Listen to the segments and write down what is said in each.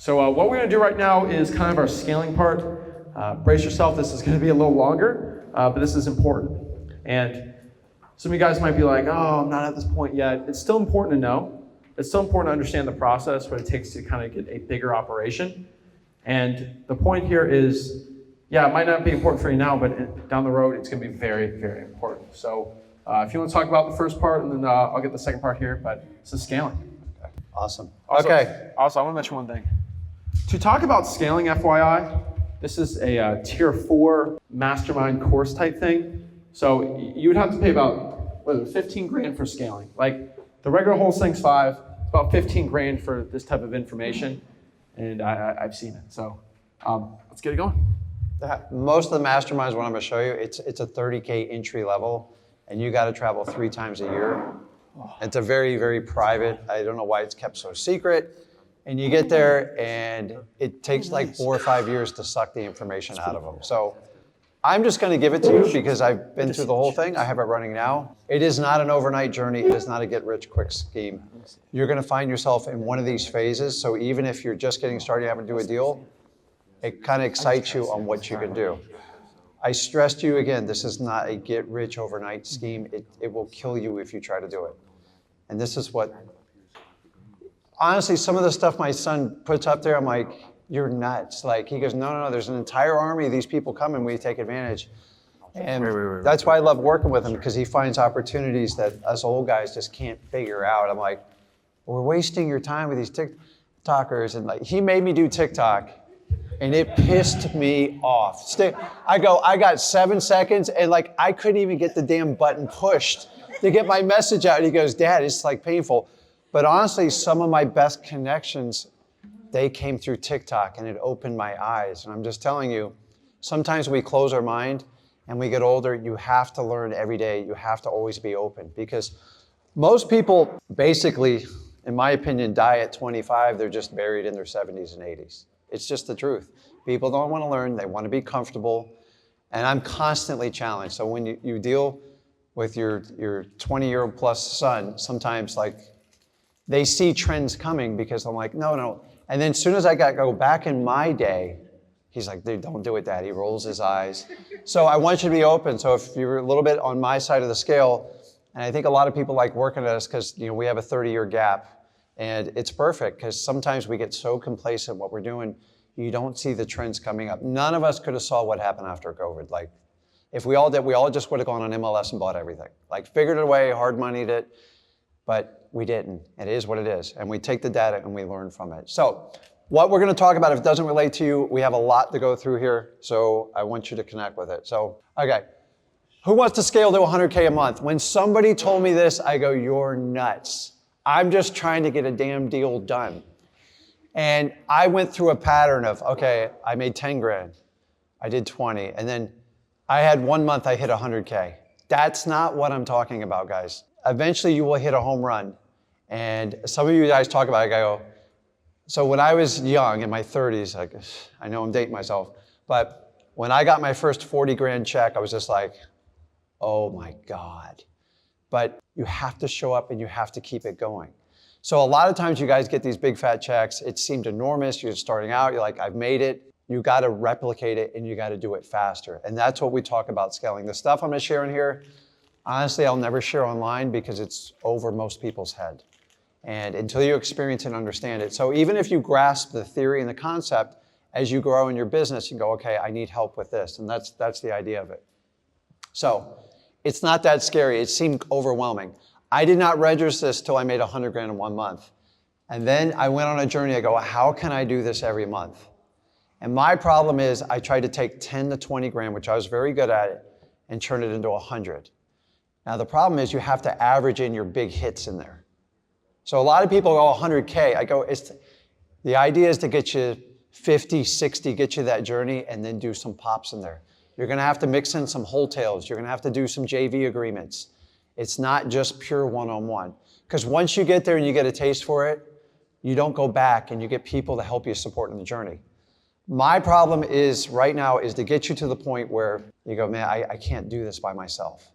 So what we're going to do right now is kind of our scaling part. Brace yourself, this is going to be a little longer, but this is important. And some of you guys might be like, oh, I'm not at this point yet. It's still important to know. It's still important to understand the process, what it takes to kind of get a bigger operation. And the point here is, yeah, it might not be important for you now, but down the road, it's going to be very, very important. So if you want to talk about the first part, and then I'll get the second part here, but this is scaling. Okay. Awesome. Okay. Also, I want to mention one thing. To talk about scaling, FYI, this is a tier 4 mastermind course type thing. So you would have to pay about, what is it, 15 grand for scaling. Like the regular wholesaling's 5, it's about 15 grand for this type of information. And I've seen it. So let's get it going. Most of the masterminds, what I'm going to show you, it's a 30K entry level, and you got to travel 3 times a year. It's a very, very private. I don't know why it's kept so secret. And you get there, and it takes like 4 or 5 years to suck the information out of them. So I'm just going to give it to you because I've been through the whole thing. I have it running now. It is not an overnight journey. It is not a get-rich-quick scheme. You're going to find yourself in one of these phases. So even if you're just getting started, you haven't do a deal, it kind of excites you on what you can do. I stress to you again, this is not a get-rich-overnight scheme. It will kill you if you try to do it. And this is what... Honestly, some of the stuff my son puts up there, I'm like, you're nuts. Like, he goes, no, there's an entire army of these people coming, we take advantage. And that's why I love working with him, because he finds opportunities that us old guys just can't figure out. I'm like, we're wasting your time with these TikTokers. And like, he made me do TikTok, and it pissed me off. I got 7 seconds, and like, I couldn't even get the damn button pushed to get my message out. And he goes, Dad, it's like painful. But honestly, some of my best connections, they came through TikTok, and it opened my eyes. And I'm just telling you, sometimes we close our mind and we get older. You have to learn every day. You have to always be open, because most people basically, in my opinion, die at 25. They're just buried in their 70s and 80s. It's just the truth. People don't want to learn. They want to be comfortable. And I'm constantly challenged. So when you deal with your 20-year-old plus son, sometimes like, they see trends coming, because I'm like, no. And then as soon as I go back in my day, he's like, dude, don't do it, Dad. He rolls his eyes. So I want you to be open. So if you're a little bit on my side of the scale, and I think a lot of people like working at us because we have a 30-year gap, and it's perfect because sometimes we get so complacent what we're doing, you don't see the trends coming up. None of us could have saw what happened after COVID. Like, if we all did, we all just would have gone on MLS and bought everything. Like, figured it away, hard-moneyed it, but we didn't. It is what it is. And we take the data and we learn from it. So what we're going to talk about, if it doesn't relate to you, we have a lot to go through here. So I want you to connect with it. So, okay. Who wants to scale to 100K a month? When somebody told me this, I go, you're nuts. I'm just trying to get a damn deal done. And I went through a pattern of, okay, I made 10 grand. I did 20. And then I had 1 month I hit 100K. That's not what I'm talking about, guys. Eventually you will hit a home run. And some of you guys talk about it, I go, so when I was young, in my 30s, like, I know I'm dating myself, but when I got my first 40 grand check, I was just like, oh my God. But you have to show up and you have to keep it going. So a lot of times you guys get these big fat checks, it seemed enormous, you're starting out, you're like, I've made it. You gotta replicate it and you gotta do it faster. And that's what we talk about scaling. The stuff I'm gonna share in here, honestly, I'll never share online because it's over most people's head. And until you experience and understand it. So even if you grasp the theory and the concept, as you grow in your business, you go, okay, I need help with this. And that's the idea of it. So it's not that scary. It seemed overwhelming. I did not register this till I made 100 grand in 1 month. And then I went on a journey. I go, how can I do this every month? And my problem is I tried to take 10 to 20 grand, which I was very good at it, and turn it into 100. Now the problem is you have to average in your big hits in there. So a lot of people go 100K. I go, the idea is to get you 50, 60, get you that journey, and then do some pops in there. You're gonna have to mix in some wholesales. You're gonna have to do some JV agreements. It's not just pure one-on-one. Because once you get there and you get a taste for it, you don't go back and you get people to help you support in the journey. My problem is right now is to get you to the point where you go, man, I can't do this by myself.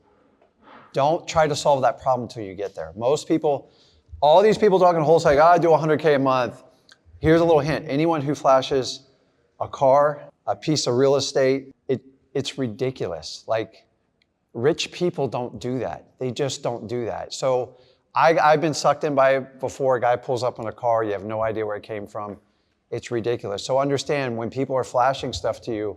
Don't try to solve that problem until you get there. Most people, all these people talking wholesale, like, I do 100K a month. Here's a little hint. Anyone who flashes a car, a piece of real estate, it's ridiculous. Like, rich people don't do that. They just don't do that. So I've been sucked in by it before. A guy pulls up on a car, you have no idea where it came from. It's ridiculous. So understand, when people are flashing stuff to you,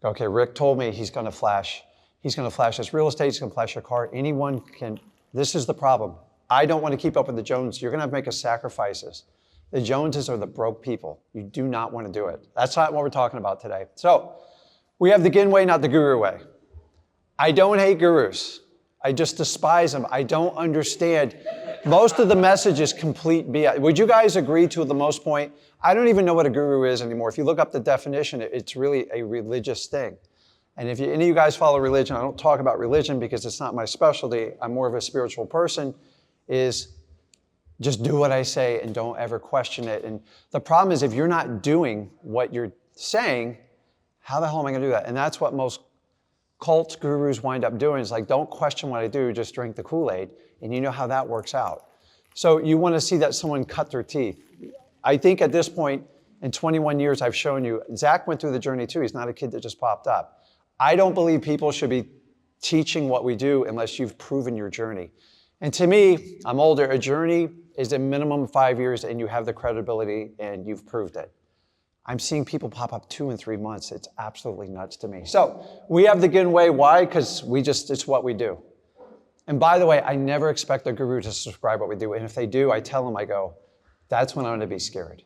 okay, Rick told me he's gonna flash his real estate, he's gonna flash your car. Anyone can, this is the problem. I don't wanna keep up with the Joneses. You're gonna have to make a sacrifices. The Joneses are the broke people. You do not wanna do it. That's not what we're talking about today. So, we have the Ginn way, not the guru way. I don't hate gurus. I just despise them. I don't understand. Most of the message is complete BS. Would you guys agree to the most point? I don't even know what a guru is anymore. If you look up the definition, it's really a religious thing. And if any of you guys follow religion, I don't talk about religion because it's not my specialty. I'm more of a spiritual person, is just do what I say and don't ever question it. And the problem is, if you're not doing what you're saying, how the hell am I gonna do that? And that's what most cult gurus wind up doing, is like, don't question what I do, just drink the Kool-Aid. And you know how that works out. So you wanna see that someone cut their teeth. I think at this point, in 21 years, I've shown you, Zach went through the journey too. He's not a kid that just popped up. I don't believe people should be teaching what we do unless you've proven your journey. And to me, I'm older, a journey is a minimum 5 years and you have the credibility and you've proved it. I'm seeing people pop up 2 and 3 months. It's absolutely nuts to me. So we have the Ginn way. Why? Because it's what we do. And by the way, I never expect a guru to subscribe what we do. And if they do, I tell them, I go, that's when I'm gonna be scared.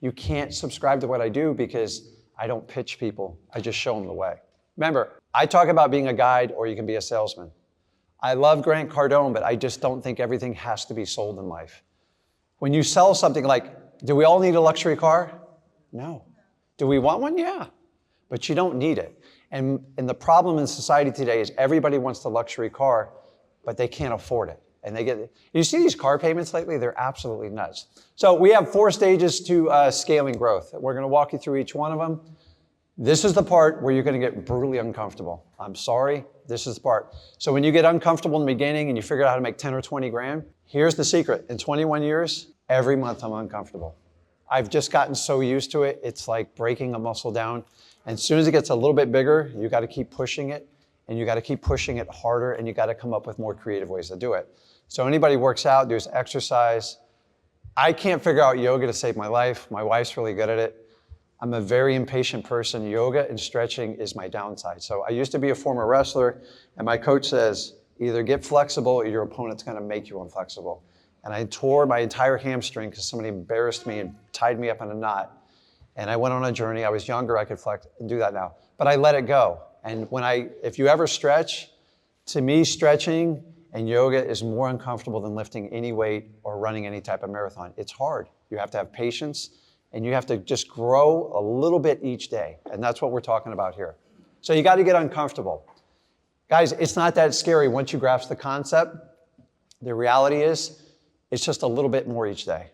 You can't subscribe to what I do because I don't pitch people. I just show them the way. Remember, I talk about being a guide or you can be a salesman. I love Grant Cardone, but I just don't think everything has to be sold in life. When you sell something like, do we all need a luxury car? No. Do we want one? Yeah. But you don't need it. And the problem in society today is everybody wants the luxury car, but they can't afford it. And you see these car payments lately? They're absolutely nuts. So we have 4 stages to scaling growth. We're gonna walk you through each one of them. This is the part where you're gonna get brutally uncomfortable. I'm sorry, this is the part. So when you get uncomfortable in the beginning and you figure out how to make 10 or 20 grand, here's the secret. In 21 years, every month I'm uncomfortable. I've just gotten so used to it, it's like breaking a muscle down. And as soon as it gets a little bit bigger, you gotta keep pushing it, and you gotta keep pushing it harder, and you gotta come up with more creative ways to do it. So anybody works out, does exercise. I can't figure out yoga to save my life. My wife's really good at it. I'm a very impatient person. Yoga and stretching is my downside. So I used to be a former wrestler, and my coach says, either get flexible or your opponent's gonna make you inflexible. And I tore my entire hamstring because somebody embarrassed me and tied me up in a knot. And I went on a journey. I was younger, I could flex and do that now. But I let it go. And if you ever stretch, to me, stretching and yoga is more uncomfortable than lifting any weight or running any type of marathon. It's hard. You have to have patience and you have to just grow a little bit each day. And that's what we're talking about here. So you got to get uncomfortable. Guys, it's not that scary once you grasp the concept. The reality is, it's just a little bit more each day.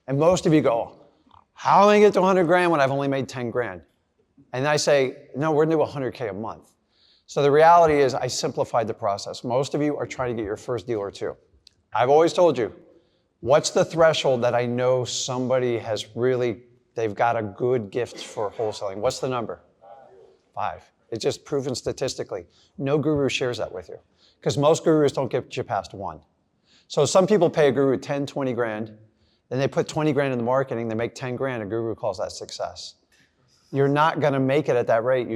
And most of you go, how am I gonna get to 100 grand when I've only made 10 grand? And I say, no, we're gonna do 100K a month. So the reality is I simplified the process. Most of you are trying to get your first deal or two. I've always told you, what's the threshold that I know somebody has they've got a good gift for wholesaling? What's the number? 5. It's just proven statistically. No guru shares that with you because most gurus don't get you past 1. So some people pay a guru 10, 20 grand, then they put 20 grand in the marketing, they make 10 grand, a guru calls that success. You're not gonna make it at that rate.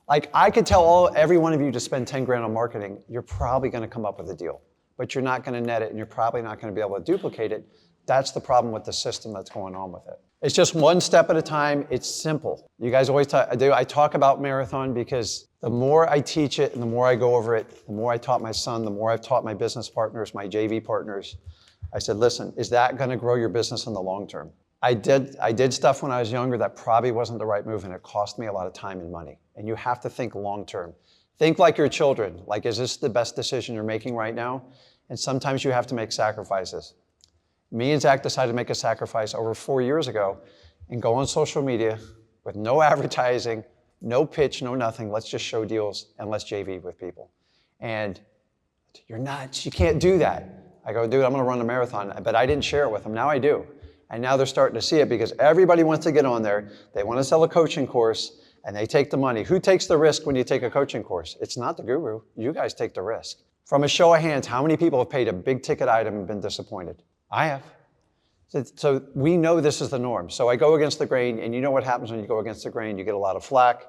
I could tell every one of you to spend 10 grand on marketing, you're probably gonna come up with a deal, but you're not gonna net it and you're probably not gonna be able to duplicate it. That's the problem with the system that's going on with it. It's just one step at a time, it's simple. You guys always I talk about marathon because the more I teach it and the more I go over it, the more I taught my son, the more I've taught my business partners, my JV partners. I said, listen, is that gonna grow your business in the long term? I did stuff when I was younger that probably wasn't the right move and it cost me a lot of time and money. And you have to think long term. Think like your children. Like, is this the best decision you're making right now? And sometimes you have to make sacrifices. Me and Zach decided to make a sacrifice over 4 years ago and go on social media with no advertising, no pitch, no nothing. Let's just show deals and let's JV with people. And you're nuts, you can't do that. I go, dude, I'm gonna run a marathon, but I didn't share it with them. Now I do. And now they're starting to see it because everybody wants to get on there. They want to sell a coaching course and they take the money. Who takes the risk when you take a coaching course? It's not the guru. You guys take the risk. From a show of hands, how many people have paid a big ticket item and been disappointed? I have. So we know this is the norm. So I go against the grain, and you know what happens when you go against the grain? You get a lot of flack.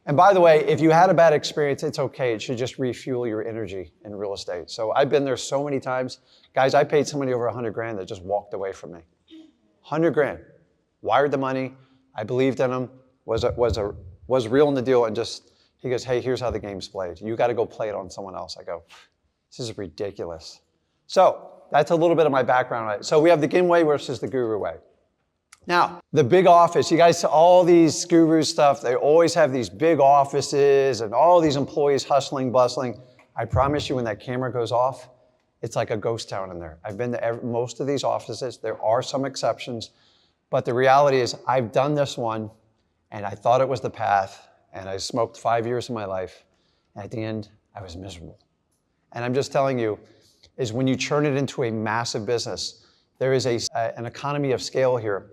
And by the way, if you had a bad experience, it's okay. It should just refuel your energy in real estate. So I've been there so many times. Guys, I paid somebody over 100 grand that just walked away from me. 100 grand. Wired the money. I believed in him. Was real in the deal, and just, he goes, hey, here's how the game's played. You got to go play it on someone else. I go, this is ridiculous. So that's a little bit of my background. So we have the Ginn way versus the guru way. Now, the big office, you guys, all these guru stuff, they always have these big offices and all these employees hustling, bustling. I promise you when that camera goes off, it's like a ghost town in there. I've been to most of these offices. There are some exceptions, but the reality is I've done this one and I thought it was the path, and I smoked 5 years of my life, and at the end, I was miserable. And I'm just telling you, is when you turn it into a massive business, there is an economy of scale here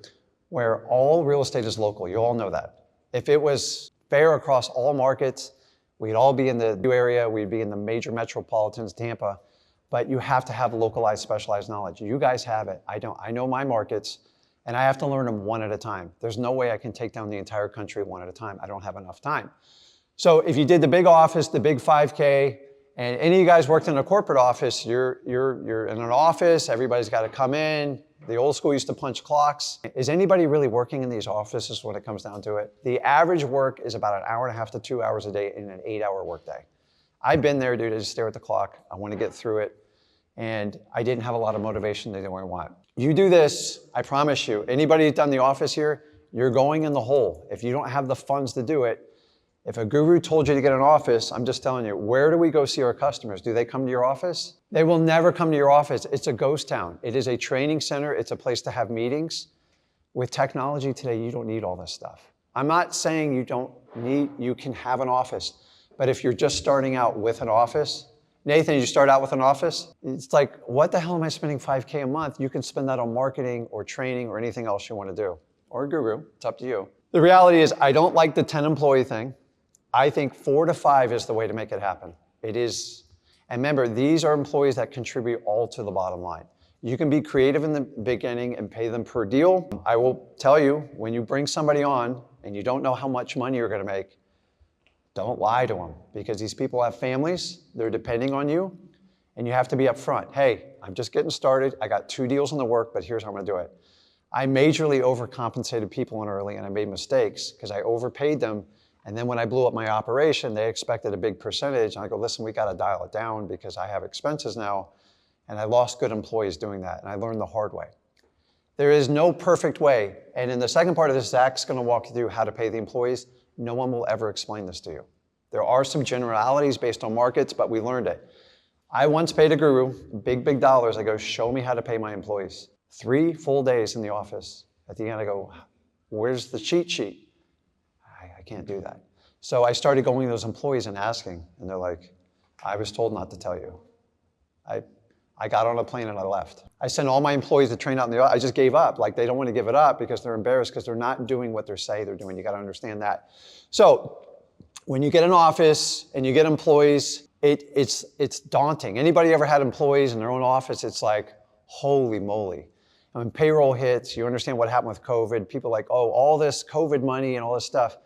where all real estate is local. You all know that. If it was fair across all markets, we'd all be in the New area, we'd be in the major metropolitans, Tampa, but you have to have localized, specialized knowledge. You guys have it. I don't. I know my markets, and I have to learn them one at a time. There's no way I can take down the entire country one at a time. I don't have enough time. So if you did the big office, the big 5K, and any of you guys worked in a corporate office, you're in an office, everybody's got to come in. The old school used to punch clocks. Is anybody really working in these offices when it comes down to it? The average work is about 1.5 to 2 hours a day in an 8-hour workday. I've been there, dude. I just stare at the clock. I want to get through it. And I didn't have a lot of motivation they didn't want. You do this, I promise you, anybody who's done the office here, you're going in the hole. If you don't have the funds to do it, if a guru told you to get an office, I'm just telling you, where do we go see our customers? Do they come to your office? They will never come to your office. It's a ghost town. It is a training center. It's a place to have meetings. With technology today, you don't need all this stuff. I'm not saying you can have an office, but if you're just starting out with an office, Nathan, you start out with an office, it's like, what the hell am I spending $5K a month? You can spend that on marketing or training or anything else you want to do. Or a guru, it's up to you. The reality is I don't like the 10 employee thing. I think 4 to 5 is the way to make it happen. It is, and remember, these are employees that contribute all to the bottom line. You can be creative in the beginning and pay them per deal. I will tell you, when you bring somebody on and you don't know how much money you're going to make, don't lie to them, because these people have families, they're depending on you, and you have to be upfront. Hey, I'm just getting started. I got 2 deals in the work, but here's how I'm going to do it. I majorly overcompensated people in early, and I made mistakes because I overpaid them. And then when I blew up my operation, they expected a big percentage. And I go, listen, we got to dial it down because I have expenses now. And I lost good employees doing that. And I learned the hard way. There is no perfect way. And in the second part of this, Zach's going to walk you through how to pay the employees. No one will ever explain this to you. There are some generalities based on markets, but we learned it. I once paid a guru, big dollars. I go, show me how to pay my employees. 3 full days in the office. At the end, I go, where's the cheat sheet? I can't do that. So I started going to those employees and asking, and they're like, I was told not to tell you. I got on a plane and I left. I sent all my employees to train out in the office. I just gave up. Like, they don't want to give it up because they're embarrassed because they're not doing what they say they're doing. You got to understand that. So when you get an office and you get employees, it's daunting. Anybody ever had employees in their own office? It's like, holy moly. And when payroll hits, you understand what happened with COVID. People are like, oh, all this COVID money and all this stuff.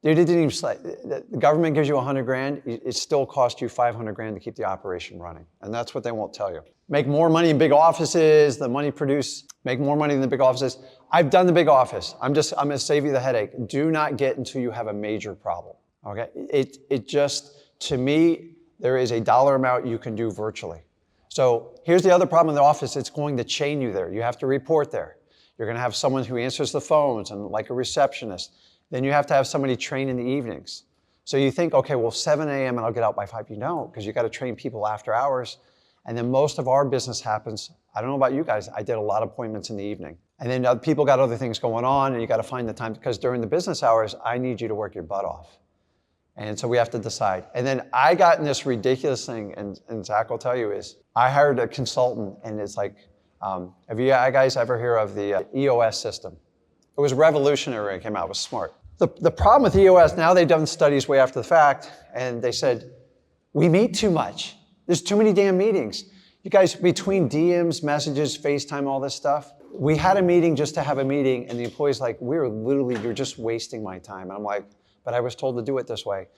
Dude, it didn't even, the government gives you 100 grand, it still costs you 500 grand to keep the operation running. And that's what they won't tell you. Make more money in big offices, the money produced, make more money in the big offices. I've done the big office. I'm gonna save you the headache. Do not get until you have a major problem, okay? It just, to me, there is a dollar amount you can do virtually. So here's the other problem in the office, it's going to chain you there. You have to report there. You're gonna have someone who answers the phones and like a receptionist. Then you have to have somebody train in the evenings. So you think, okay, well, 7 a.m. and I'll get out by 5. You don't, because you got to train people after hours. And then most of our business happens, I don't know about you guys, I did a lot of appointments in the evening. And then people got other things going on, and you got to find the time, because during the business hours, I need you to work your butt off. And so we have to decide. And then I got in this ridiculous thing, and Zach will tell you, is I hired a consultant, and it's like, Have you guys ever hear of the EOS system? It was revolutionary when it came out. It was smart. The problem with EOS, now they've done studies way after the fact, and they said, we meet too much. There's too many damn meetings. You guys, between DMs, messages, FaceTime, all this stuff, we had a meeting just to have a meeting, and the employee's like, you're just wasting my time. And I'm like, but I was told to do it this way.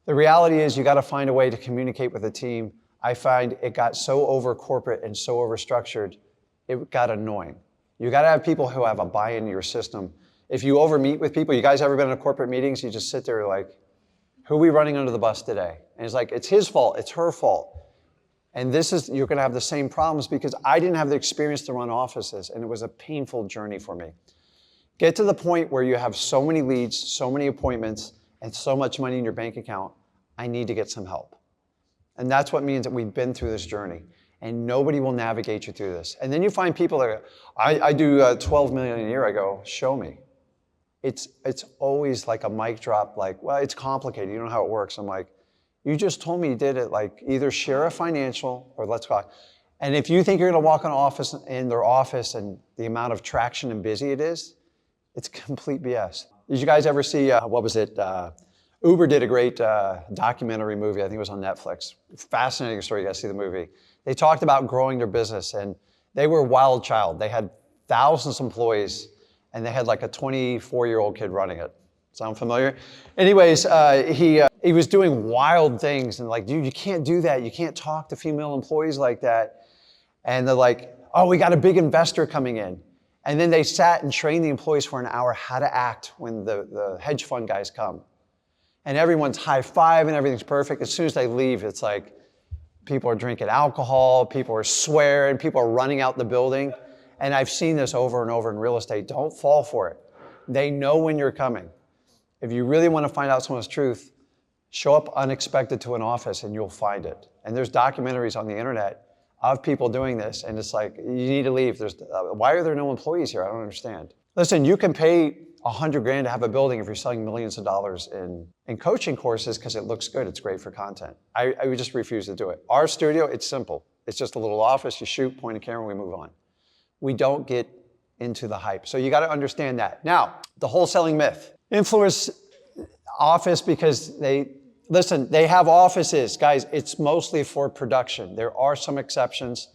The reality is you got to find a way to communicate with the team. I find it got so over corporate and so over structured, it got annoying. You got to have people who have a buy-in to your system. If you over meet with people, you guys ever been in corporate meetings? You just sit there like, who are we running under the bus today? And it's like, it's his fault, it's her fault. And you're going to have the same problems because I didn't have the experience to run offices, and it was a painful journey for me. Get to the point where you have so many leads, so many appointments, and so much money in your bank account, I need to get some help. And that's what means that we've been through this journey, and nobody will navigate you through this. And then you find people that I do 12 million a year. I go, show me. It's always like a mic drop, like, well, it's complicated. You don't know how it works. I'm like, you just told me you did it, like either share a financial or let's go. And if you think you're going to walk in their office and the amount of traction and busy it is, it's complete BS. Did you guys ever see, what was it? Uber did a great documentary movie. I think it was on Netflix. Fascinating story. You guys see the movie. They talked about growing their business, and they were a wild child. They had thousands of employees, and they had like a 24-year-old kid running it. Sound familiar? Anyways, he was doing wild things, and like, dude, you can't do that. You can't talk to female employees like that. And they're like, oh, we got a big investor coming in. And then they sat and trained the employees for an hour how to act when the hedge fund guys come. And everyone's high-five and everything's perfect. As soon as they leave, it's like people are drinking alcohol, people are swearing, people are running out the building. And I've seen this over and over in real estate. Don't fall for it. They know when you're coming. If you really want to find out someone's truth, show up unexpected to an office and you'll find it. And there's documentaries on the internet of people doing this, and it's like, you need to leave. Why are there no employees here? I don't understand. Listen, you can pay $100,000 to have a building if you're selling millions of dollars in coaching courses because it looks good. It's great for content. I would just refuse to do it. Our studio, it's simple. It's just a little office. You shoot, point a camera, we move on. We don't get into the hype. So you got to understand that. Now, the wholesaling myth. Influence office because they have offices. Guys, it's mostly for production. There are some exceptions.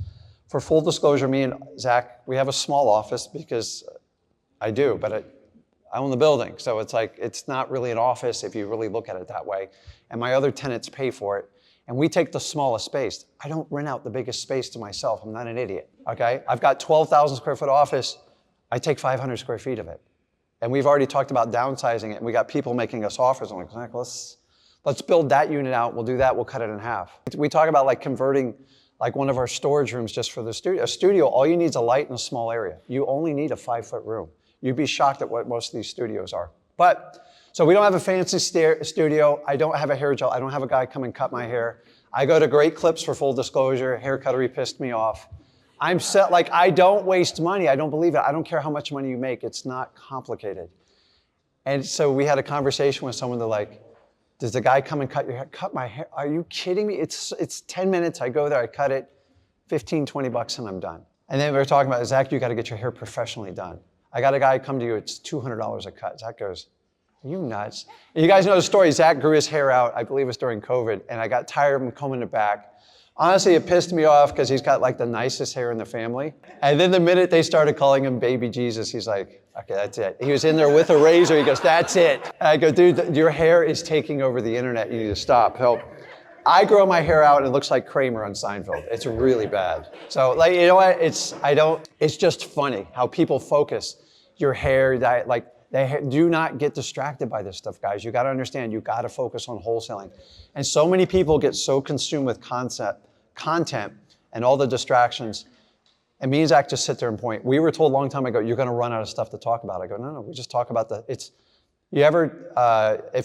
For full disclosure, me and Zach, we have a small office because I do, but I own the building. So it's like, it's not really an office if you really look at it that way. And my other tenants pay for it. And we take the smallest space. I don't rent out the biggest space to myself. I'm not an idiot, okay? I've got 12,000 square foot office. I take 500 square feet of it. And we've already talked about downsizing it. And we got people making us offers. I'm like, let's build that unit out. We'll do that. We'll cut it in half. We talk about like converting like one of our storage rooms just for the studio. A studio, all you need is a light in a small area. You only need a 5-foot room. You'd be shocked at what most of these studios are. So we don't have a fancy studio. I don't have a hair gel. I don't have a guy come and cut my hair. I go to Great Clips for full disclosure. Hair cuttery pissed me off. I'm set, like, I don't waste money. I don't believe it. I don't care how much money you make. It's not complicated. And so we had a conversation with someone. They're like, does the guy come and cut your hair? Cut my hair? Are you kidding me? It's 10 minutes. I go there, I cut it, 15, 20 bucks, and I'm done. And then we were talking about, Zach, you got to get your hair professionally done. I got a guy come to you, it's $200 a cut. Zach goes, are you nuts? And you guys know the story. Zach grew his hair out, I believe it was during COVID, and I got tired of him combing it back. Honestly, it pissed me off because he's got like the nicest hair in the family. And then the minute they started calling him Baby Jesus, he's like, okay, that's it. He was in there with a razor. He goes, that's it. And I go, dude, your hair is taking over the internet. You need to stop. So I grow my hair out and it looks like Kramer on Seinfeld. It's really bad. So like, you know what? It's just funny how people focus your hair, like do not get distracted by this stuff, guys. You got to understand, you got to focus on wholesaling. And so many people get so consumed with content and all the distractions. And me and Zach just sit there and point. We were told a long time ago, you're going to run out of stuff to talk about. I go, no, we just talk about if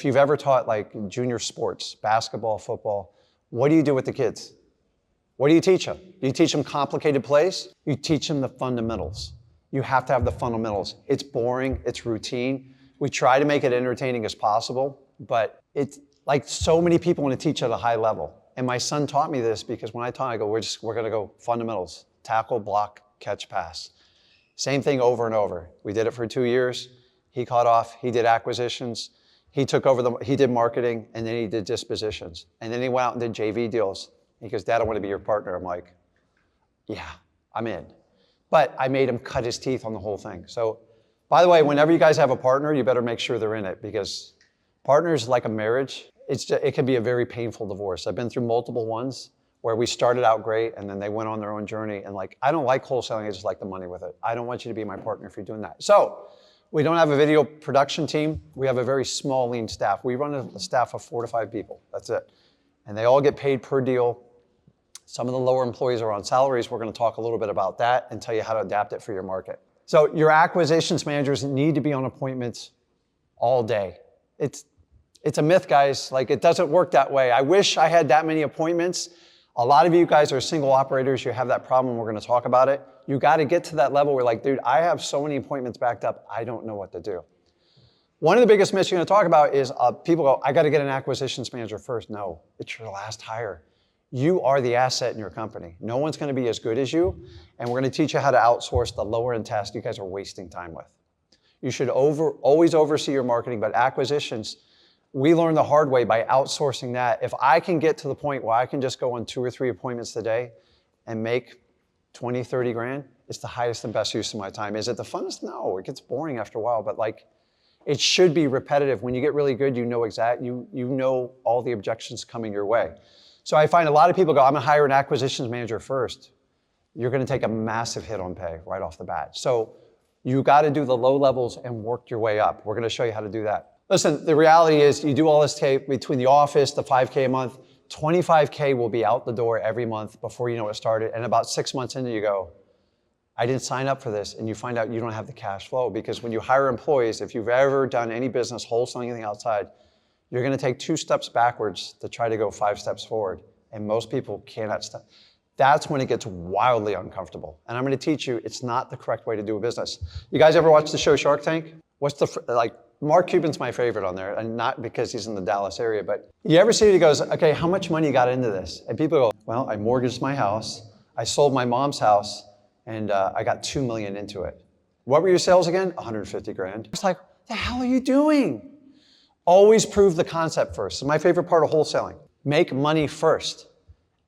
you've ever taught like junior sports, basketball, football, what do you do with the kids? What do you teach them? Do you teach them complicated plays? You teach them the fundamentals. You have to have the fundamentals. It's boring, it's routine. We try to make it entertaining as possible, but it's like so many people want to teach at a high level. And my son taught me this because when I taught, I go, we're going to go fundamentals, tackle, block, catch, pass. Same thing over and over. We did it for 2 years. He caught off. He did acquisitions. He took over he did marketing, and then he did dispositions. And then he went out and did JV deals. He goes, Dad, I want to be your partner. I'm like, yeah, I'm in. But I made him cut his teeth on the whole thing. So, by the way, whenever you guys have a partner, you better make sure they're in it, because partners, like a marriage, it can be a very painful divorce. I've been through multiple ones where we started out great and then they went on their own journey. And like, I don't like wholesaling, I just like the money with it. I don't want you to be my partner if you're doing that. So, we don't have a video production team. We have a very small, lean staff. We run a staff of 4 to 5 people. That's it. And they all get paid per deal. Some of the lower employees are on salaries. We're going to talk a little bit about that and tell you how to adapt it for your market. So your acquisitions managers need to be on appointments all day. It's a myth, guys. Like, it doesn't work that way. I wish I had that many appointments. A lot of you guys are single operators. You have that problem. We're going to talk about it. You got to get to that level where, like, dude, I have so many appointments backed up, I don't know what to do. One of the biggest myths you're going to talk about is people go, I got to get an acquisitions manager first. No, it's your last hire. You are the asset in your company. No one's going to be as good as you, and we're going to teach you how to outsource the lower end tasks you guys are wasting time with. You should always oversee your marketing, but acquisitions, we learned the hard way by outsourcing that. If I can get to the point where I can just go on 2 or 3 appointments a day and make 20, 30 grand, it's the highest and best use of my time. Is it the funnest? No, it gets boring after a while, but like, it should be repetitive. When you get really good, you know all the objections coming your way. So I find a lot of people go, I'm gonna hire an acquisitions manager first. You're gonna take a massive hit on pay right off the bat. So you gotta do the low levels and work your way up. We're gonna show you how to do that. Listen, the reality is you do all this tape between the office, the 5K a month, 25K will be out the door every month before you know it started. And about 6 months into, you go, I didn't sign up for this. And you find out you don't have the cash flow, because when you hire employees, if you've ever done any business, wholesaling, anything outside, you're going to take 2 steps backwards to try to go 5 steps forward. And most people cannot stop. That's when it gets wildly uncomfortable. And I'm going to teach you it's not the correct way to do a business. You guys ever watch the show Shark Tank? Mark Cuban's my favorite on there, and not because he's in the Dallas area, but you ever see it, he goes, okay, how much money you got into this? And people go, well, I mortgaged my house, I sold my mom's house, and I got 2 million into it. What were your sales again? 150 grand. It's like, what the hell are you doing? Always prove the concept first. So my favorite part of wholesaling, make money first,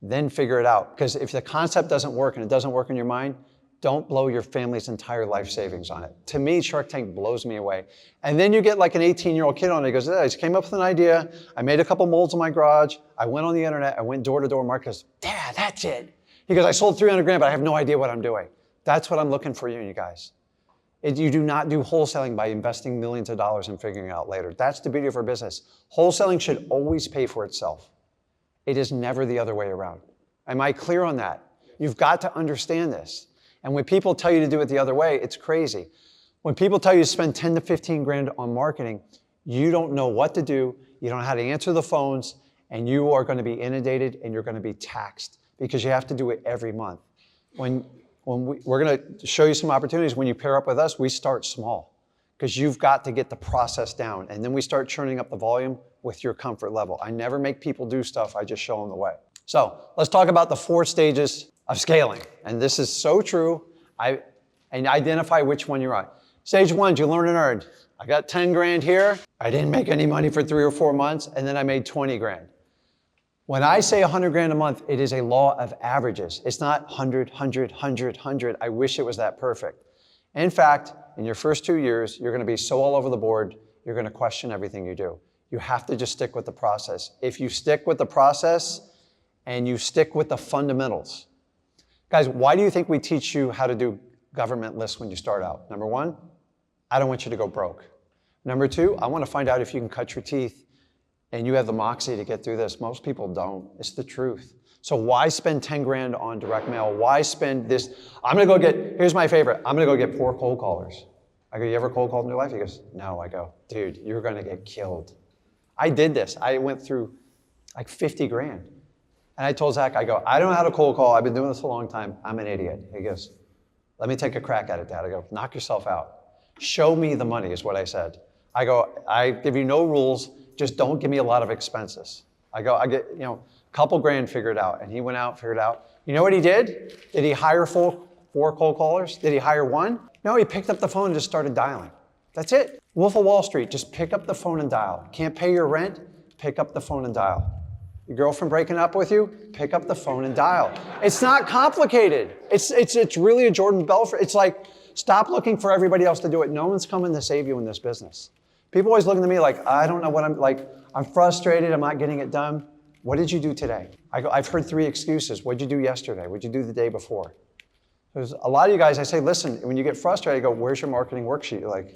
then figure it out. Because if the concept doesn't work and it doesn't work in your mind, don't blow your family's entire life savings on it. To me, Shark Tank blows me away. And then you get like an 18-year-old kid on it. He goes, I just came up with an idea. I made a couple molds in my garage. I went on the internet. I went door to door. Mark goes, Dad, that's it. He goes, I sold 300 grand, but I have no idea what I'm doing. That's what I'm looking for you guys. You do not do wholesaling by investing millions of dollars and figuring it out later. That's the beauty of our business. Wholesaling should always pay for itself. It is never the other way around. Am I clear on that? You've got to understand this. And when people tell you to do it the other way, it's crazy. When people tell you to spend 10 to 15 grand on marketing, you don't know what to do, you don't know how to answer the phones, and you are going to be inundated and you're going to be taxed because you have to do it every month. We're going to show you some opportunities. When you pair up with us, we start small because you've got to get the process down, and then we start churning up the volume with your comfort level. I never make people do stuff, I just show them the way. So let's talk about the 4 stages of scaling. And this is so true. And identify which one you're on. Stage 1, you learn and earn. I got 10 grand here. I didn't make any money for 3 or 4 months, and then I made 20 grand. When I say 100 grand a month, it is a law of averages. It's not 100, 100, 100, 100. I wish it was that perfect. In fact, in your first 2 years, you're going to be so all over the board, you're going to question everything you do. You have to just stick with the process. If you stick with the process and you stick with the fundamentals. Guys, why do you think we teach you how to do government lists when you start out? Number 1, I don't want you to go broke. Number 2, I want to find out if you can cut your teeth and you have the moxie to get through this. Most people don't. It's the truth. So why spend 10 grand on direct mail? Why spend this? Here's my favorite. I'm going to go get 4 cold callers. I go, you ever cold called in your life? He goes, no. I go, dude, you're going to get killed. I did this. I went through like 50 grand. And I told Zach, I go, I don't know how to cold call. I've been doing this a long time. I'm an idiot. He goes, let me take a crack at it, Dad. I go, knock yourself out. Show me the money is what I said. I go, I give you no rules. Just don't give me a lot of expenses. I go, I get, a couple grand figured out. And he went out, figured out. You know what he did? Did he hire 4 4 cold callers? Did he hire 1? No, he picked up the phone and just started dialing. That's it. Wolf of Wall Street, just pick up the phone and dial. Can't pay your rent? Pick up the phone and dial. Your girlfriend breaking up with you? Pick up the phone and dial. It's not complicated. It's really a Jordan Belfort. It's like, stop looking for everybody else to do it. No one's coming to save you in this business. People always looking at me like, I don't know what I'm frustrated, I'm not getting it done. What did you do today? I've heard 3 excuses. What'd you do yesterday? What'd you do the day before? There's a lot of you guys, I say, listen, when you get frustrated, I go, where's your marketing worksheet? You're like,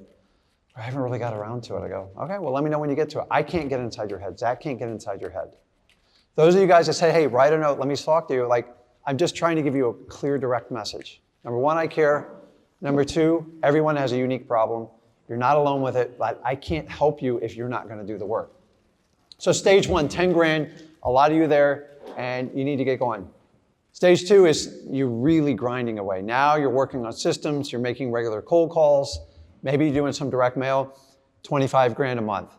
I haven't really got around to it. I go, okay, well, let me know when you get to it. I can't get inside your head. Zach can't get inside your head. Those of you guys that say, hey, write a note, let me talk to you, like, I'm just trying to give you a clear, direct message. Number 1, I care. Number 2, everyone has a unique problem. You're not alone with it, but I can't help you if you're not going to do the work. So stage 1, 10 grand, a lot of you there, and you need to get going. Stage 2 is you're really grinding away. Now you're working on systems, you're making regular cold calls, maybe you're doing some direct mail, 25 grand a month.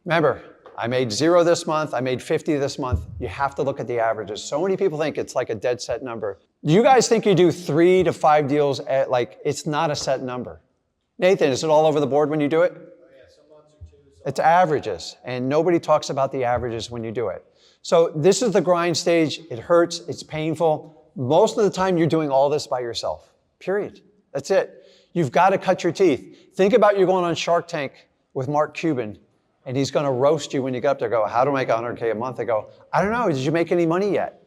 Remember, I made 0 this month, I made 50 this month. You have to look at the averages. So many people think it's like a dead set number. Do you guys think you do 3 to 5 deals at, like, it's not a set number? Nathan, is it all over the board when you do it? Oh yeah, some months are 2. It's averages, and nobody talks about the averages when you do it. So this is the grind stage. It hurts, it's painful. Most of the time you're doing all this by yourself, period. That's it. You've got to cut your teeth. Think about you going on Shark Tank with Mark Cuban, and he's going to roast you when you get up there. Go, how to make $100K a month? They go, I don't know, did you make any money yet?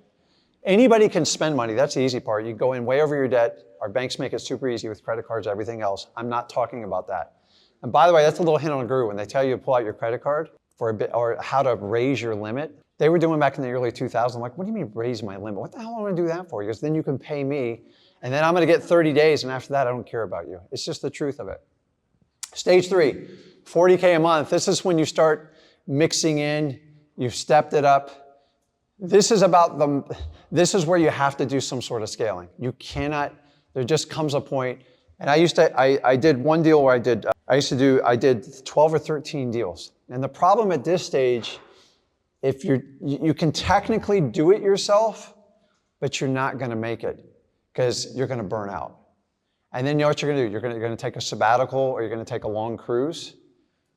Anybody can spend money. That's the easy part. You go in way over your debt. Our banks make it super easy with credit cards, everything else. I'm not talking about that. And by the way, that's a little hint on a guru. When they tell you to pull out your credit card for a bit, or how to raise your limit, they were doing back in the early 2000s. I'm like, what do you mean raise my limit? What the hell am I going to do that for? Because then you can pay me, and then I'm going to get 30 days, and after that, I don't care about you. It's just the truth of it. Stage 3, 40K a month. This is when you start mixing in. You've stepped it up. This is where you have to do some sort of scaling. You cannot, there just comes a point, and I did one deal where I did 12 or 13 deals. And the problem at this stage, if you can technically do it yourself, but you're not gonna make it because you're gonna burn out. And then you know what you're gonna do? You're gonna take a sabbatical, or you're gonna take a long cruise,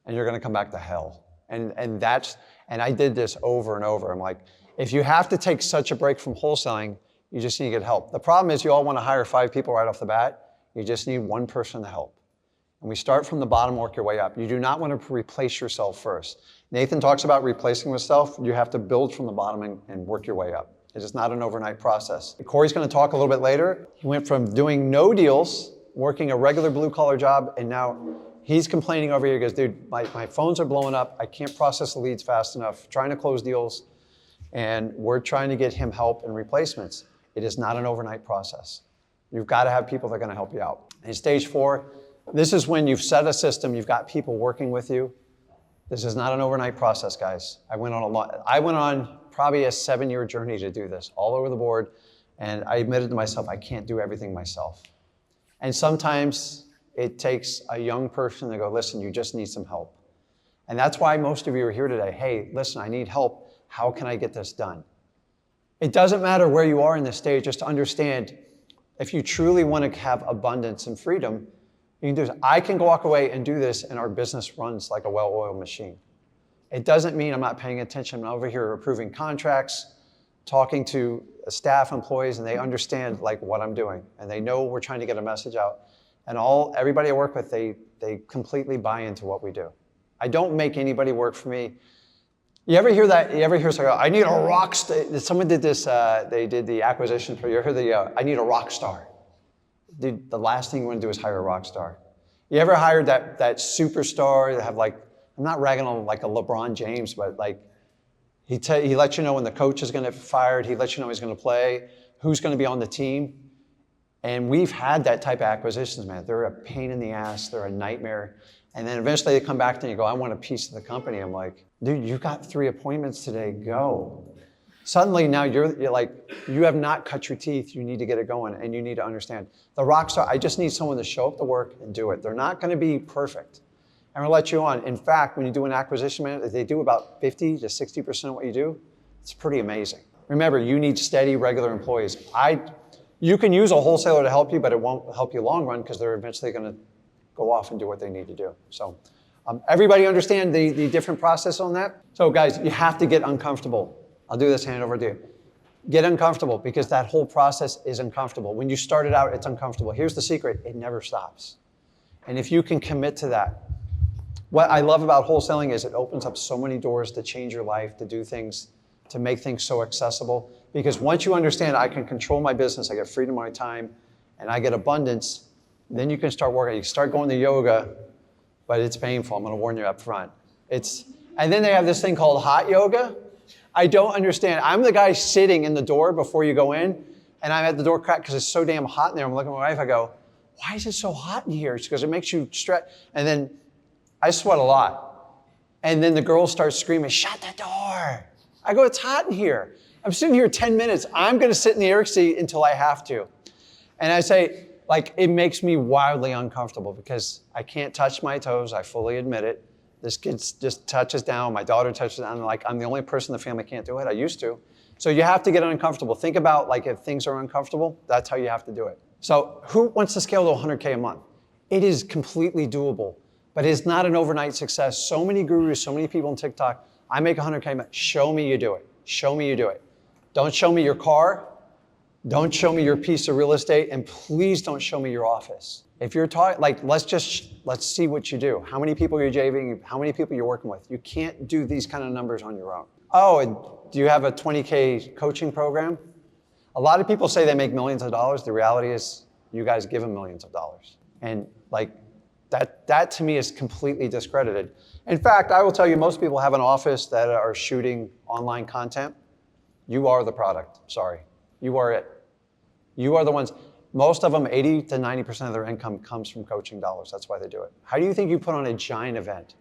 and you're gonna come back to hell. And I did this over and over. I'm like, if you have to take such a break from wholesaling, you just need to get help. The problem is you all want to hire 5 people right off the bat. You just need 1 person to help. And we start from the bottom, work your way up. You do not want to replace yourself first. Nathan talks about replacing yourself. You have to build from the bottom and work your way up. It is not an overnight process. Corey's going to talk a little bit later. He went from doing no deals, working a regular blue-collar job, and now he's complaining over here. He goes, dude, my phones are blowing up. I can't process the leads fast enough, trying to close deals. And we're trying to get him help and replacements. It is not an overnight process. You've got to have people that are going to help you out. In stage 4, this is when you've set a system, you've got people working with you. This is not an overnight process, guys. I went on probably a 7-year journey to do this, all over the board, and I admitted to myself, I can't do everything myself. And sometimes it takes a young person to go, listen, you just need some help. And that's why most of you are here today. Hey, listen, I need help. How can I get this done? It doesn't matter where you are in this stage, just to understand, if you truly want to have abundance and freedom, you can do this. I can walk away and do this, and our business runs like a well-oiled machine. It doesn't mean I'm not paying attention. I'm over here approving contracts, talking to staff, employees, and they understand like what I'm doing, and they know we're trying to get a message out. And everybody I work with, they completely buy into what we do. I don't make anybody work for me. You ever hear that? You ever hear someone go, I need a rock star? Someone did this, they did the acquisition for you. Ever hear I need a rock star? Dude, the last thing you want to do is hire a rock star. You ever hired that superstar that have like, I'm not ragging on like a LeBron James, but like, he lets you know when the coach is going to get fired. He lets you know he's going to play, who's going to be on the team. And we've had that type of acquisitions, man. They're a pain in the ass. They're a nightmare. And then eventually they come back to you and go, I want a piece of the company. I'm like, dude, you got 3 appointments today, go. Suddenly now you're like, you have not cut your teeth. You need to get it going, and you need to understand. The rock star, I just need someone to show up to work and do it. They're not going to be perfect. I'm going to let you on. In fact, when you do an acquisition manager, they do about 50 to 60% of what you do. It's pretty amazing. Remember, you need steady, regular employees. You can use a wholesaler to help you, but it won't help you long run because they're eventually going to go off and do what they need to do. So everybody understand the different process on that? So guys, you have to get uncomfortable. I'll do this, hand over to you. Get uncomfortable because that whole process is uncomfortable. When you start it out, it's uncomfortable. Here's the secret, it never stops. And if you can commit to that, what I love about wholesaling is it opens up so many doors to change your life, to do things, to make things so accessible. Because once you understand I can control my business, I get freedom of my time, and I get abundance, then you can start working. You start going to yoga, but it's painful. I'm going to warn you up front. And then they have this thing called hot yoga. I don't understand. I'm the guy sitting in the door before you go in, and I'm at the door crack because it's so damn hot in there. I'm looking at my wife. I go, why is it so hot in here? She goes, it makes you stretch. And then I sweat a lot. And then the girls start screaming, shut the door. I go, it's hot in here. I'm sitting here 10 minutes. I'm going to sit in the air seat until I have to. And I say, like, it makes me wildly uncomfortable because I can't touch my toes. I fully admit it. This kid just touches down. My daughter touches down. Like, I'm the only person in the family can't do it. I used to. So you have to get uncomfortable. Think about, like, if things are uncomfortable, that's how you have to do it. So who wants to scale to 100K a month? It is completely doable, but it's not an overnight success. So many gurus, so many people on TikTok, I make 100K a month. Show me you do it. Show me you do it. Don't show me your car. Don't show me your piece of real estate, and please don't show me your office. If you're talking, like, let's see what you do. How many people you're JVing, how many people you're working with. You can't do these kind of numbers on your own. Oh, and do you have a 20K coaching program? A lot of people say they make millions of dollars. The reality is you guys give them millions of dollars. And like, that to me is completely discredited. In fact, I will tell you, most people have an office that are shooting online content. You are the product, sorry. You are it. You are the ones. Most of them, 80 to 90% of their income comes from coaching dollars. That's why they do it. How do you think you put on a giant event,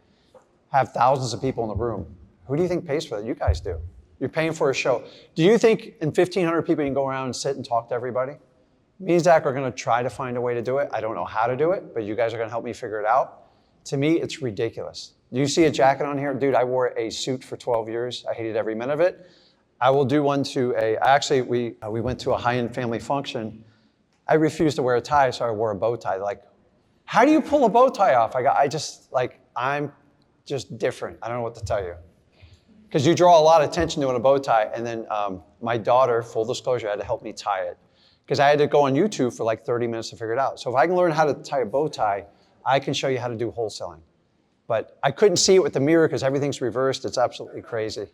have thousands of people in the room? Who do you think pays for that? You guys do. You're paying for a show. Do you think in 1,500 people you can go around and sit and talk to everybody? Me and Zach are going to try to find a way to do it. I don't know how to do it, but you guys are going to help me figure it out. To me, it's ridiculous. Do you see a jacket on here? Dude, I wore a suit for 12 years. I hated every minute of it. I will do one to we went to a high-end family function. I refused to wear a tie, so I wore a bow tie. Like, how do you pull a bow tie off? I'm just different. I don't know what to tell you. Because you draw a lot of attention to a bow tie, and then my daughter, full disclosure, had to help me tie it. Because I had to go on YouTube for like 30 minutes to figure it out. So if I can learn how to tie a bow tie, I can show you how to do wholesaling. But I couldn't see it with the mirror because everything's reversed. It's absolutely crazy.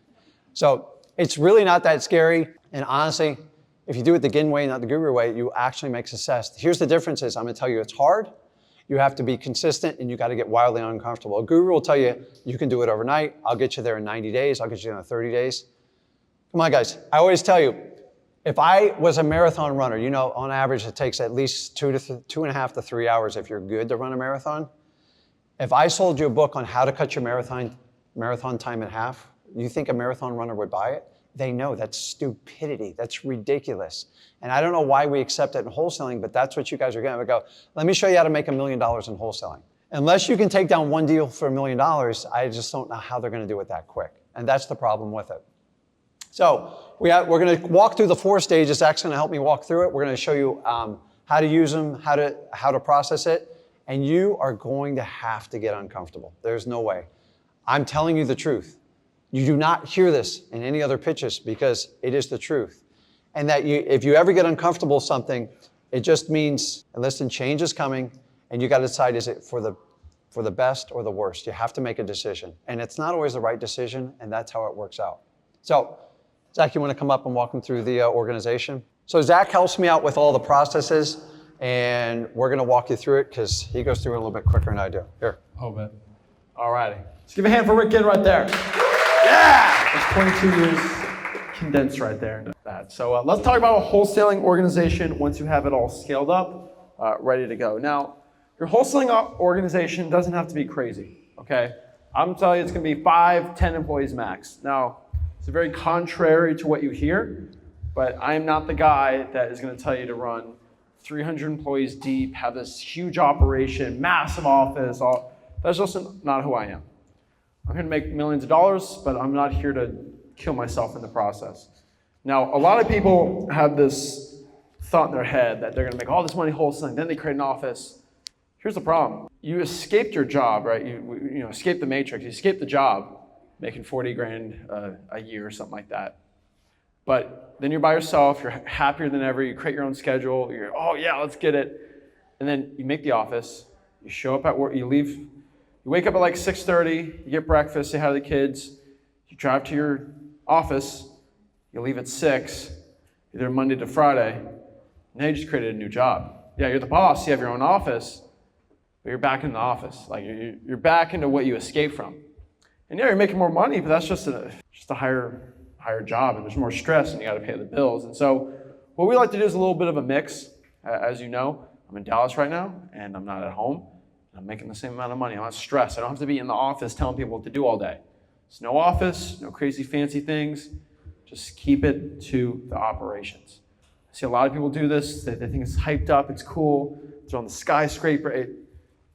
So it's really not that scary. And honestly, if you do it the Ginn way, not the Guru way, you actually make success. Here's the difference is, I'm going to tell you it's hard. You have to be consistent, and you got to get wildly uncomfortable. A guru will tell you, you can do it overnight. I'll get you there in 90 days. I'll get you there in 30 days. Come on, guys. I always tell you, if I was a marathon runner, you know, on average, it takes at least 2.5 to 3 hours if you're good to run a marathon. If I sold you a book on how to cut your marathon time in half, you think a marathon runner would buy it? They know that's stupidity. That's ridiculous. And I don't know why we accept it in wholesaling, but that's what you guys are going to go, let me show you how to make $1 million in wholesaling. Unless you can take down one deal for $1 million, I just don't know how they're going to do it that quick. And that's the problem with it. So we're going to walk through the 4 stages. Zach's going to help me walk through it. We're going to show you how to use them, how to process it. And you are going to have to get uncomfortable. There's no way. I'm telling you the truth. You do not hear this in any other pitches because it is the truth. And that if you ever get uncomfortable with something, it just means, listen, change is coming, and you got to decide, is it for the best or the worst? You have to make a decision. And it's not always the right decision, and that's how it works out. So, Zach, you want to come up and walk them through the organization? So Zach helps me out with all the processes, and we're going to walk you through it because he goes through it a little bit quicker than I do. Here. Oh, man. All righty. Let's give a hand for Rick Ginn right there. Yeah! That's 22 years condensed right there into that. So let's talk about a wholesaling organization once you have it all scaled up, ready to go. Now, your wholesaling organization doesn't have to be crazy, okay? I'm telling you it's going to be 5, 10 employees max. Now, it's very contrary to what you hear, but I am not the guy that is going to tell you to run 300 employees deep, have this huge operation, massive office. That's just not who I am. I'm here to make millions of dollars, but I'm not here to kill myself in the process. Now, a lot of people have this thought in their head that they're gonna make all this money wholesaling, then they create an office. Here's the problem. You escaped your job, right? You escaped the matrix, you escaped the job, making 40 grand a year or something like that. But then you're by yourself, you're happier than ever, you create your own schedule, you're, oh yeah, let's get it. And then you make the office, you show up at work, you leave, you wake up at like 6:30, you get breakfast, say hi to the kids, you drive to your office, you leave at 6, you're there Monday to Friday, now you just created a new job. Yeah, you're the boss, you have your own office, but you're back in the office. Like you're back into what you escaped from. And yeah, you're making more money, but that's just a higher job, and there's more stress, and you got to pay the bills. And so what we like to do is a little bit of a mix. As you know, I'm in Dallas right now, and I'm not at home. I'm making the same amount of money. I'm not stressed. I don't have to be in the office telling people what to do all day. It's no office, no crazy fancy things. Just keep it to the operations. I see a lot of people do this. They think it's hyped up, it's cool, it's on the skyscraper.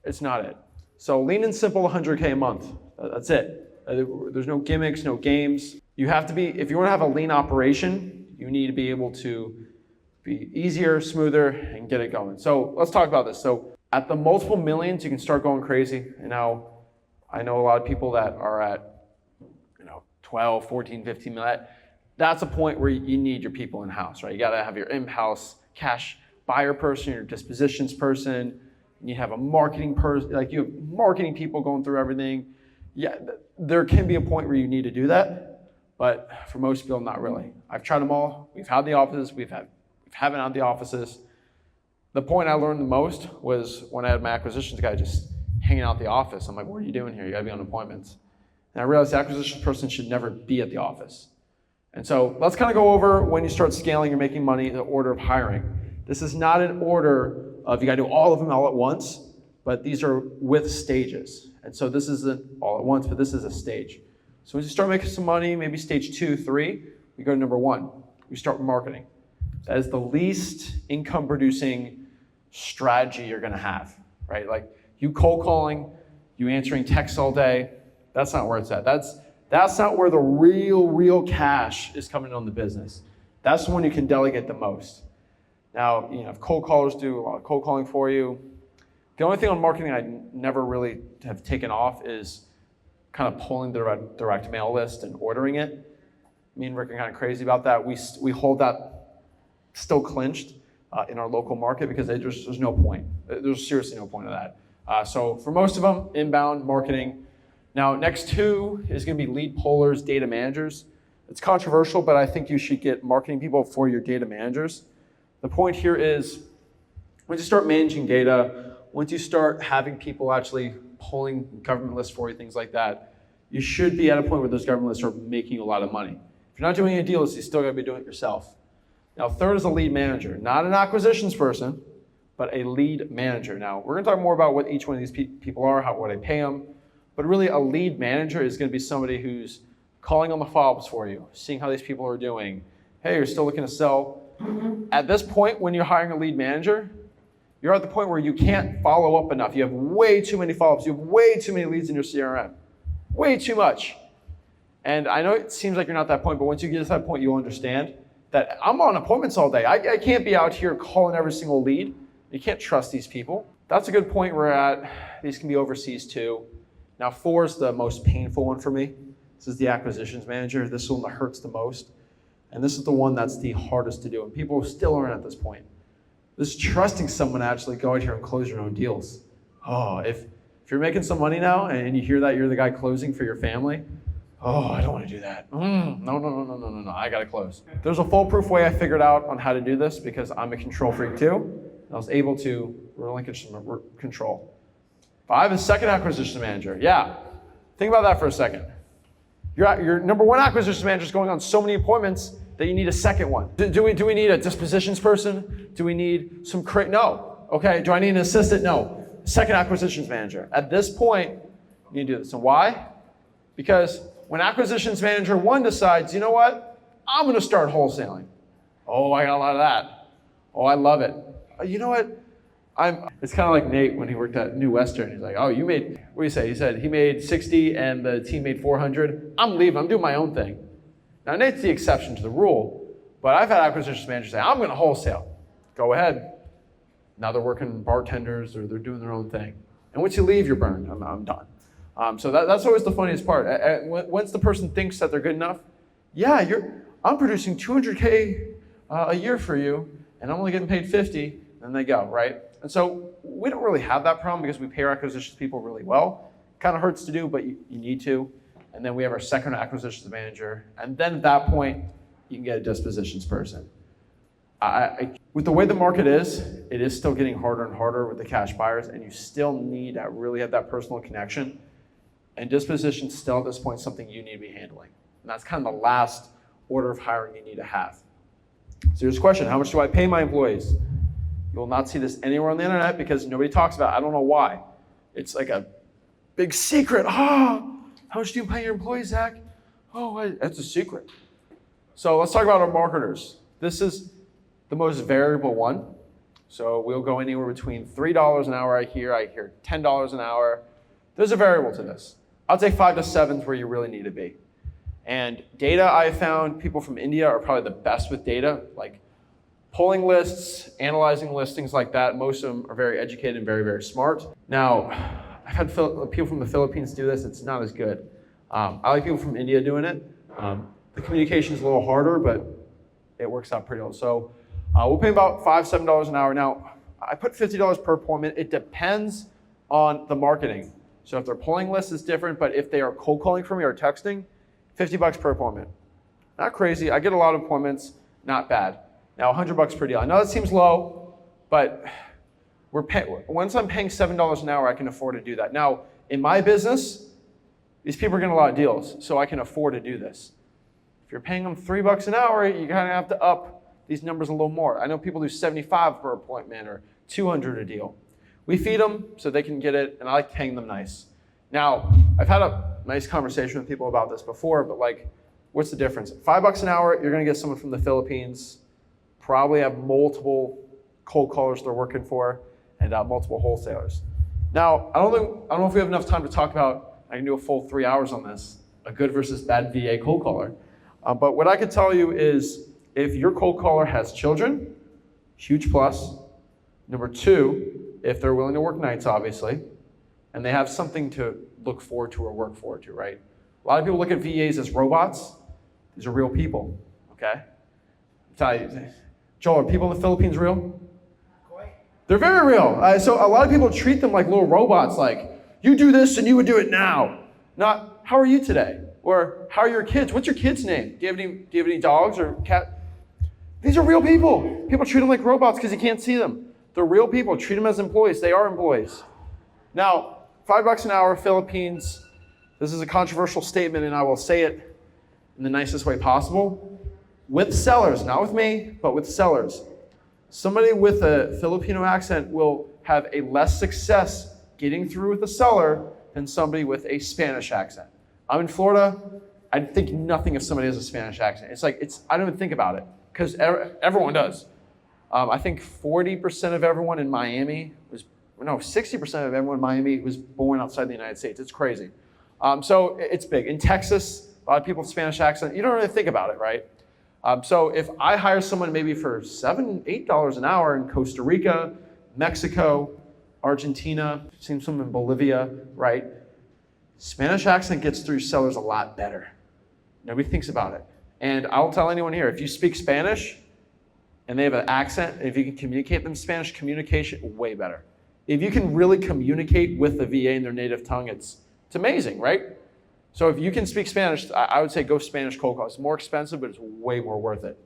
It's not it. So lean and simple, 100K a month. That's it. There's no gimmicks, no games. You have to be, if you want to have a lean operation, you need to be able to be easier, smoother, and get it going. So let's talk about this. So at the multiple millions, you can start going crazy. And now I know a lot of people that are at 12, 14, 15 million. That's a point where you need your people in-house, right? You got to have your in-house cash buyer person, your dispositions person. You have a marketing person, like you have marketing people going through everything. Yeah, there can be a point where you need to do that, but for most people, not really. I've tried them all. We've had the offices, we haven't had the offices. The point I learned the most was when I had my acquisitions guy just hanging out the office. I'm like, what are you doing here? You gotta be on appointments. And I realized the acquisitions person should never be at the office. And so let's kind of go over when you start scaling, you're making money, the order of hiring. This is not an order of you gotta do all of them all at once, but these are with stages. And so this isn't all at once, but this is a stage. So as you start making some money, maybe stage 2, 3, we go to number 1. We start marketing. That is the least income producing strategy you're gonna have, right? Like you cold calling, you answering texts all day, that's not where it's at. That's not where the real cash is coming on the business. That's the one you can delegate the most. Now, if cold callers do a lot of cold calling for you, the only thing on marketing I never really have taken off is kind of pulling the direct mail list and ordering it. Me and Rick are kind of crazy about that. We hold that still clinched in our local market because there's no point. There's seriously no point of that. So for most of them, inbound marketing. Now, next 2 is going to be lead pullers, data managers. It's controversial, but I think you should get marketing people for your data managers. The point here is, once you start managing data, once you start having people actually pulling government lists for you, things like that, you should be at a point where those government lists are making a lot of money. If you're not doing any deals, you still got to be doing it yourself. Now, third is a lead manager, not an acquisitions person, but a lead manager. Now, we're going to talk more about what each one of these people are, what I pay them. But really, a lead manager is going to be somebody who's calling on the follow-ups for you, seeing how these people are doing. Hey, you're still looking to sell. At this point, when you're hiring a lead manager, you're at the point where you can't follow up enough. You have way too many follow-ups. You have way too many leads in your CRM. Way too much. And I know it seems like you're not at that point, but once you get to that point, you'll understand that I'm on appointments all day. I can't be out here calling every single lead. You can't trust these people. That's a good point we're at. These can be overseas too. Now 4 is the most painful one for me. This is the acquisitions manager. This is the one that hurts the most. And this is the one that's the hardest to do. And people still aren't at this point. This is trusting someone to actually go out here and close your own deals. Oh, if you're making some money now and you hear that you're the guy closing for your family, oh, I don't want to do that. No, I gotta close. There's a foolproof way I figured out on how to do this because I'm a control freak too. And I was able to relinquish some control. 5 is second acquisition manager. Yeah, think about that for a second. Your number 1 acquisition manager is going on so many appointments that you need a second one. Do we need a dispositions person? Do we need some No. Okay, do I need an assistant? No. Second acquisitions manager. At this point, you need to do this. And why? Because when acquisitions manager 1 decides, you know what? I'm gonna start wholesaling. Oh, I got a lot of that. Oh, I love it. You know what? It's kind of like Nate when he worked at New Western. He's like, oh, you made, what do you say? He said he made 60 and the team made 400. I'm leaving, I'm doing my own thing. Now Nate's the exception to the rule, but I've had acquisitions managers say, I'm gonna wholesale. Go ahead. Now they're working bartenders or they're doing their own thing. And once you leave, you're burned. I'm done. So that's always the funniest part. Once the person thinks that they're good enough, yeah, I'm producing 200K a year for you, and I'm only getting paid 50, then they go, right? And so we don't really have that problem because we pay our acquisitions people really well. Kind of hurts to do, but you need to. And then we have our second acquisitions manager. And then at that point, you can get a dispositions person. With the way the market is, it is still getting harder and harder with the cash buyers, and you still need to really have that personal connection. And disposition still at this point is something you need to be handling. And that's kind of the last order of hiring you need to have. So here's a question, how much do I pay my employees? You will not see this anywhere on the internet because nobody talks about it. I don't know why. It's like a big secret. How much do you pay your employees, Zach? That's a secret. So let's talk about our marketers. This is the most variable one. So we'll go anywhere between $3 an hour I hear $10 an hour. There's a variable to this. I'll take 5 to 7 is where you really need to be. And data, I found people from India are probably the best with data, like pulling lists, analyzing listings like that. Most of them are very educated and very, very smart. Now, I've had people from the Philippines do this. It's not as good. I like people from India doing it. The communication is a little harder, but it works out pretty well. So we'll pay about $5, $7 an hour. Now, I put $50 per appointment. It depends on the marketing. So if their pulling list is different, but if they are cold calling for me or texting, $50 per appointment. Not crazy. I get a lot of appointments, not bad. Now, $100 per deal. I know that seems low, but once I'm paying $7 an hour, I can afford to do that. Now, in my business, these people are getting a lot of deals, so I can afford to do this. If you're paying them $3 an hour, you kind of have to up these numbers a little more. I know people do 75 per appointment or 200 a deal. We feed them so they can get it, and I like paying them nice. Now, I've had a nice conversation with people about this before, but like, what's the difference? $5 an hour, you're gonna get someone from the Philippines, probably have multiple cold callers they're working for, and multiple wholesalers. Now, I don't know if we have enough time to talk about, I can do a full 3 hours on this, a good versus bad VA cold caller. But what I could tell you is, if your cold caller has children, huge plus. Number 2, if they're willing to work nights, obviously, and they have something to look forward to or work forward to, right? A lot of people look at VAs as robots. These are real people, okay? I'll tell you, Joel, are people in the Philippines real? They're very real. So a lot of people treat them like little robots, like, you do this and you would do it now. Not, how are you today? Or, how are your kids? What's your kid's name? Do you have any dogs or cat? These are real people. People treat them like robots because you can't see them. They're real people. Treat them as employees. They are employees. Now, $5 an hour, Philippines. This is a controversial statement, and I will say it in the nicest way possible. With sellers, not with me, but with sellers. Somebody with a Filipino accent will have a less success getting through with a seller than somebody with a Spanish accent. I'm in Florida. I think nothing if somebody has a Spanish accent. I don't even think about it because everyone does. I think 40% of everyone in Miami 60% of everyone in Miami was born outside the United States. It's crazy. So it's big. In Texas, a lot of people with Spanish accent, you don't really think about it, right? So if I hire someone maybe for $7, $8 an hour in Costa Rica, Mexico, Argentina, seen some in Bolivia, right? Spanish accent gets through sellers a lot better. Nobody thinks about it. And I'll tell anyone here, if you speak Spanish and they have an accent, and if you can communicate them in Spanish, communication, way better. If you can really communicate with the VA in their native tongue, it's amazing, right? So if you can speak Spanish, I would say go Spanish cold call. It's more expensive, but it's way more worth it.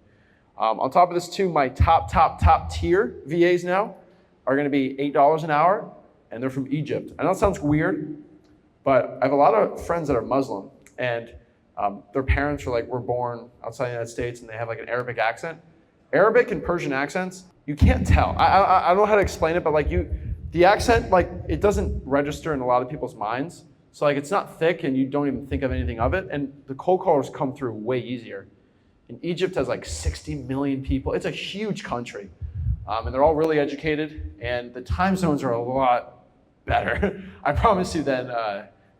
On top of this too, my top tier VAs now are gonna be $8 an hour, and they're from Egypt. I know it sounds weird, but I have a lot of friends that are Muslim, and their parents were born outside the United States, and they have like an Arabic accent. Arabic and Persian accents, you can't tell. I don't know how to explain it, but the accent, it doesn't register in a lot of people's minds. So it's not thick and you don't even think of anything of it. And the cold callers come through way easier. And Egypt has 60 million people. It's a huge country. And they're all really educated. And the time zones are a lot better, I promise you, than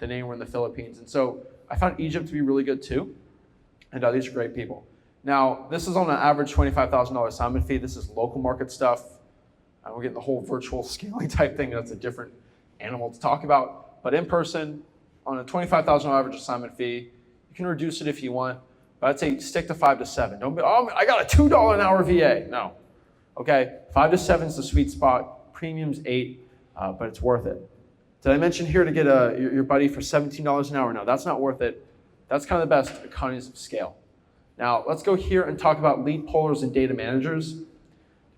anywhere in the Philippines. And so I found Egypt to be really good too. And these are great people. Now, this is on an average $25,000 assignment fee. This is local market stuff. We're getting the whole virtual scaling type thing. That's a different animal to talk about. But in person, on a $25,000 average assignment fee, you can reduce it if you want. But I'd say stick to 5 to 7. Don't be, oh, I got a $2 an hour VA. No. Okay, 5 to 7 is the sweet spot. Premium's 8, but it's worth it. Did I mention here to get your buddy for $17 an hour? No, that's not worth it. That's kind of the best economies of scale. Now, let's go here and talk about lead pullers and data managers.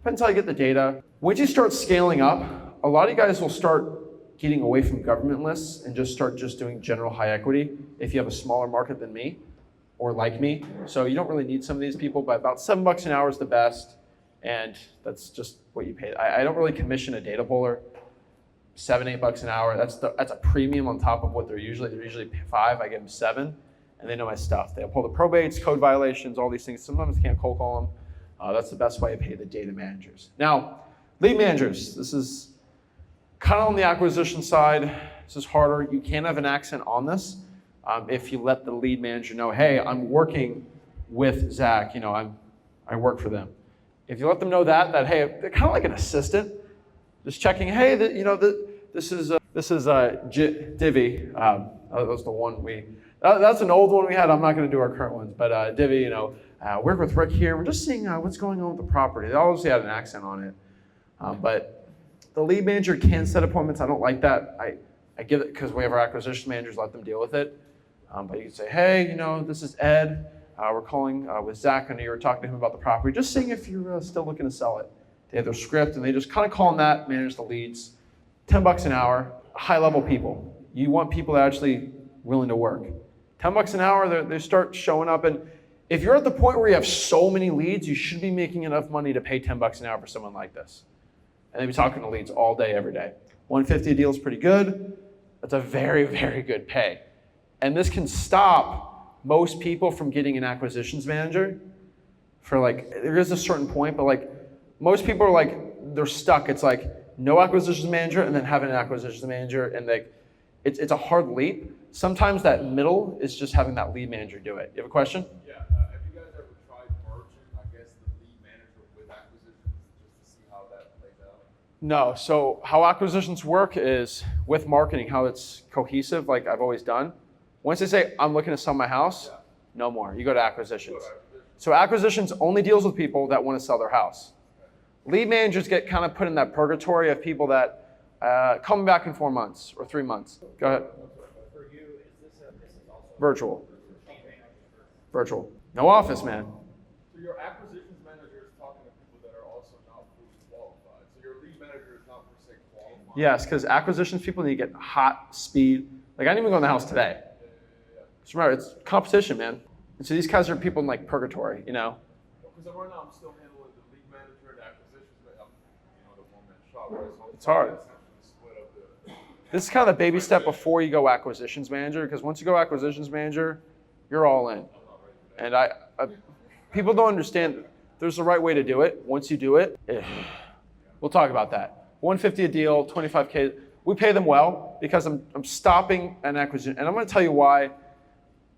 Depends how you get the data. Once you start scaling up, a lot of you guys will start getting away from government lists and just start doing general high equity if you have a smaller market than me or like me. So you don't really need some of these people, but about $7 an hour is the best. And that's just what you pay. I don't really commission a data puller. $7, $8 an hour. That's a premium on top of what they're usually 5. I give them 7, and they know my stuff. They'll pull the probates, code violations, all these things. Sometimes I can't cold call them. That's the best way to pay the data managers. Now, lead managers. This is kind of on the acquisition side. This is harder. You can have an accent on this if you let the lead manager know, hey, I'm working with Zach. I work for them. If you let them know that hey, they're kind of like an assistant, just checking. Hey, this is Divvy. That was the one that's an old one we had. I'm not going to do our current ones, but Divvy. Work with Rick here. We're just seeing what's going on with the property. They obviously had an accent on it, but the lead manager can set appointments. I don't like that. I give it because we have our acquisition managers. Let them deal with it. But you can say, hey, this is Ed. We're calling with Zach. I know you were talking to him about the property. Just seeing if you're still looking to sell it. They have their script, and they just kind of call on that, manage the leads. $10 an hour, high-level people. You want people that are actually willing to work. $10 an hour, they start showing up. And if you're at the point where you have so many leads, you should be making enough money to pay $10 an hour for someone like this. And they'd be talking to leads all day, every day. $150 a deal is pretty good. That's a very, very good pay. And this can stop most people from getting an acquisitions manager for there is a certain point, but most people are they're stuck. It's no acquisitions manager and then having an acquisitions manager, and it's a hard leap. Sometimes that middle is just having that lead manager do it. You have a question? Yeah, have you guys ever tried merging, the lead manager with acquisitions just to see how that plays out? No, so how acquisitions work is with marketing, how it's cohesive, like I've always done. Once they say, I'm looking to sell my house, no more. You go to acquisitions. So acquisitions only deals with people that want to sell their house. Lead managers get kind of put in that purgatory of people that come back in 4 months or 3 months. Go ahead. For you, this is also Virtual. Virtual. No office, man. So your acquisitions manager is talking to people that are also not fully qualified. So your lead manager is not per se qualified. Yes, because acquisitions people need to get hot speed. I didn't even go in the house today. Just remember, it's competition, man. And so these guys are people in purgatory, Because right now I'm still handling the lead manager and the acquisitions, but I'm, the one-man shop, right? So It's hard. Split up the... This is kind of the baby step before you go acquisitions manager, because once you go acquisitions manager, you're all in. And people don't understand there's the right way to do it. Once you do it, we'll talk about that. $150 a deal, $25K. We pay them well because I'm stopping an acquisition. And I'm going to tell you why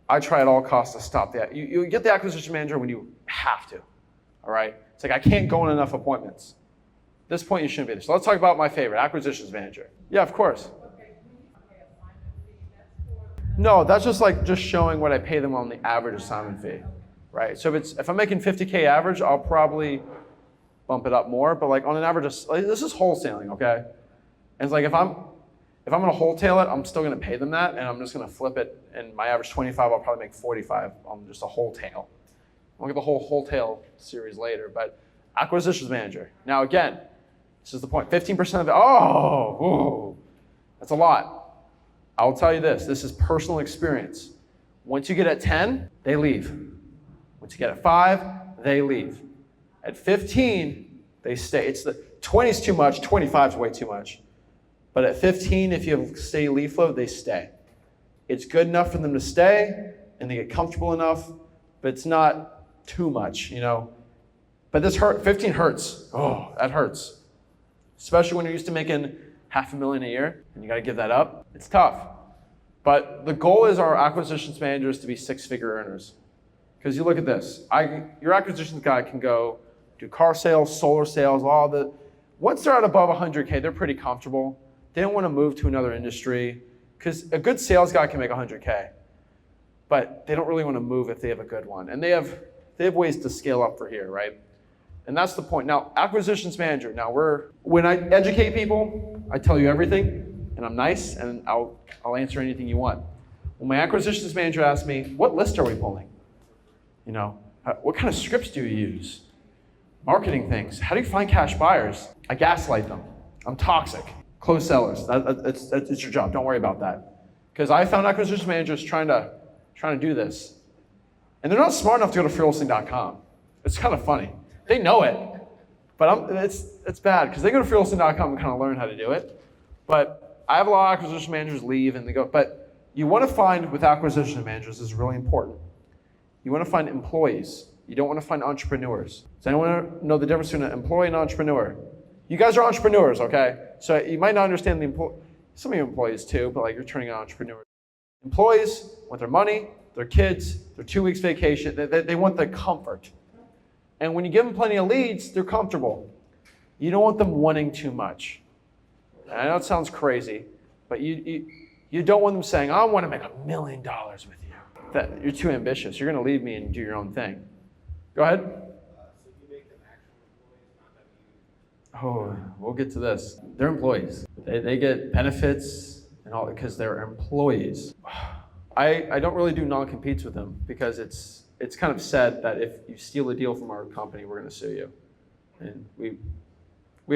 I try at all costs to stop that. You get the acquisition manager when you have to, all right? It's I can't go on enough appointments. At this point, you shouldn't be there. So let's talk about my favorite, acquisitions manager. Yeah, of course. No, that's just showing what I pay them on the average assignment fee, right? So if I'm making $50K average, I'll probably bump it up more. But on an average, this is wholesaling, okay? And it's if I'm going to wholesale it, I'm still going to pay them that, and I'm just going to flip it. And my average 25, I'll probably make 45 on just a wholesale. I'll get the whole wholesale series later. But acquisitions manager. Now again, this is the point. 15% of it. That's a lot. I'll tell you this. This is personal experience. Once you get at 10, they leave. Once you get at 5, they leave. At 15, they stay. 20 is too much. 25 is way too much. But at 15, if you have steady lead flow, they stay. It's good enough for them to stay, and they get comfortable enough, but it's not too much, But this 15 hurts. Oh, that hurts. Especially when you're used to making $500,000 a year, and you got to give that up. It's tough. But the goal is our acquisitions managers to be 6-figure earners. Because you look at this, your acquisitions guy can go do car sales, solar sales, once they're at above 100K, they're pretty comfortable. They don't want to move to another industry because a good sales guy can make 100K, but they don't really want to move if they have a good one. And they have ways to scale up for here, right? And that's the point. Now, acquisitions manager. Now when I educate people, I tell you everything, and I'm nice, and I'll answer anything you want. When my acquisitions manager asks me, what list are we pulling? You know, what kind of scripts do you use? Marketing things. How do you find cash buyers? I gaslight them. I'm toxic. Close sellers. It's your job. Don't worry about that. Because I found acquisition managers trying to do this, and they're not smart enough to go to wholesaling.com. It's kind of funny. They know it, but it's bad because they go to wholesaling.com and kind of learn how to do it. But I have a lot of acquisition managers leave and they go. But you want to find with acquisition managers, this is really important. You want to find employees. You don't want to find entrepreneurs. Does anyone know the difference between an employee and an entrepreneur? You guys are entrepreneurs, okay? So you might not understand some of your employees too, but like you're turning on entrepreneurs. Employees want their money, their kids, their 2 weeks vacation. They want the comfort. And when you give them plenty of leads, they're comfortable. You don't want them wanting too much. And I know it sounds crazy, but you don't want them saying, I want to make $1 million with you. You're too ambitious. You're going to leave me and do your own thing. Go ahead. So you make them actual employees, not that you... Oh, we'll get to this. They're employees. They get benefits and all because they're employees. I don't really do non-competes with them because it's kind of said that if you steal a deal from our company, we're going to sue you. And we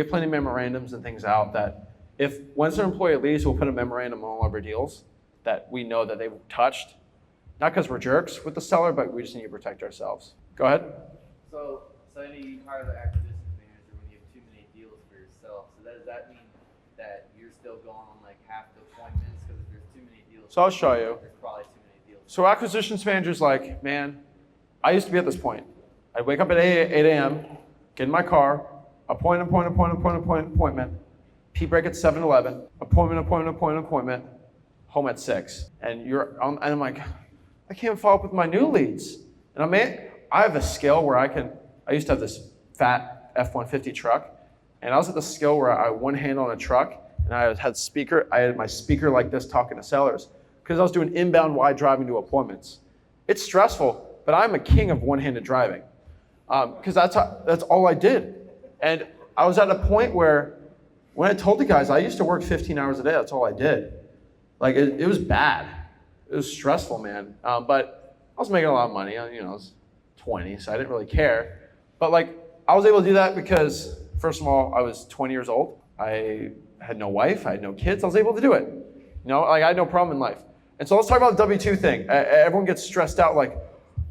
have plenty of memorandums and things out that if once an employee leaves, we'll put a memorandum on all of our deals that we know that they've touched. Not because we're jerks with the seller, but we just need to protect ourselves. Go ahead. So you hire the acquisitions manager when you have too many deals for yourself. So does that mean that you're still going on like half the appointments because if there's too many deals? So I'll show you. There's probably too many deals. So acquisitions manager's like, man, I used to be at this point. I'd wake up at 8 a.m., get in my car, appointment, pee break at 7-Eleven, appointment, home at 6. And I'm like, I can't follow up with my new leads. And I have a skill where I used to have this fat F-150 truck, and I was at the skill where I one hand on a truck, and I had my speaker like this talking to sellers, because I was doing inbound wide driving to appointments. It's stressful, but I'm a king of one-handed driving, because that's all I did. And I was at a point where, when I told the guys, I used to work 15 hours a day, that's all I did. Like, it was bad. It was stressful, man. But I was making a lot of money. I was 20, so I didn't really care. But like, I was able to do that because, first of all, I was 20 years old. I had no wife. I had no kids. I was able to do it. Like I had no problem in life. And so let's talk about the W-2 thing. Everyone gets stressed out like,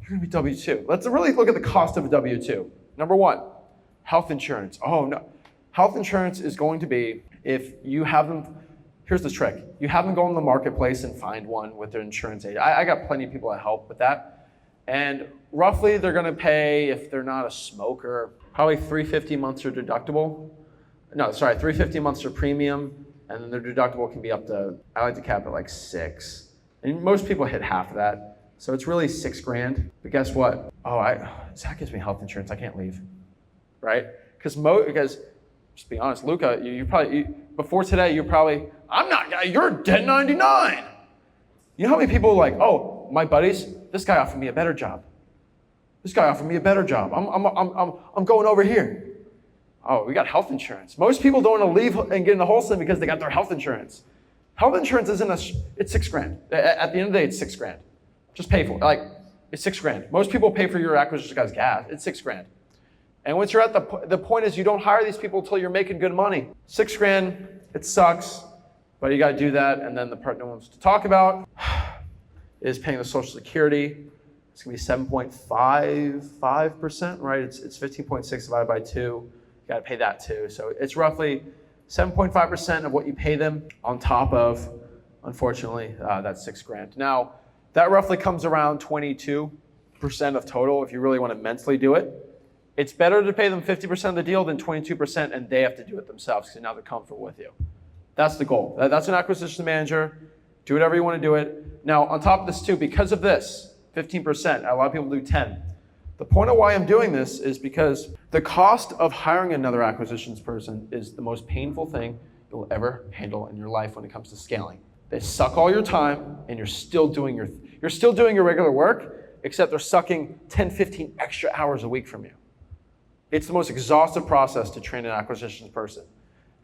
you're gonna be W-2. Let's really look at the cost of a W-2. Number one, health insurance. Oh no. Health insurance is going to be, if you have them, here's the trick. You have them go in the marketplace and find one with their insurance agent. I got plenty of people that help with that. And roughly they're gonna pay, if they're not a smoker, probably $350 months their deductible. No, sorry, $350 months their premium, and then their deductible can be up to, I like to cap it like $6,000. And most people hit half of that. So it's really $6,000. But guess what? Zach gives me health insurance, I can't leave, right? Because just be honest, Luca, before today, you're probably, I'm not, you're 1099. You know how many people are like, oh, my buddies, this guy offered me a better job. This guy offered me a better job. I'm going over here. Oh, we got health insurance. Most people don't want to leave and get into wholesaling because they got their health insurance. Health insurance it's $6,000. At the end of the day, it's $6,000. Just pay for it. It's $6,000. Most people pay for your acquisition guy's gas. It's $6,000. And once you're at the point is you don't hire these people until you're making good money. $6,000, it sucks, but you got to do that. And then the part no one wants to talk about is paying the Social Security. It's gonna be 7.55%, right? It's 15.6 divided by 2. You got to pay that too. So it's roughly 7.5% of what you pay them on top of, unfortunately, that $6,000. Now, that roughly comes around 22% of total if you really want to mentally do it. It's better to pay them 50% of the deal than 22% and they have to do it themselves because now they're comfortable with you. That's the goal. That's an acquisition manager. Do whatever you want to do it. Now, on top of this too, because of this, 15%. A lot of people do 10. The point of why I'm doing this is because the cost of hiring another acquisitions person is the most painful thing you'll ever handle in your life when it comes to scaling. They suck all your time, and you're still doing your regular work, except they're sucking 10, 15 extra hours a week from you. It's the most exhaustive process to train an acquisitions person.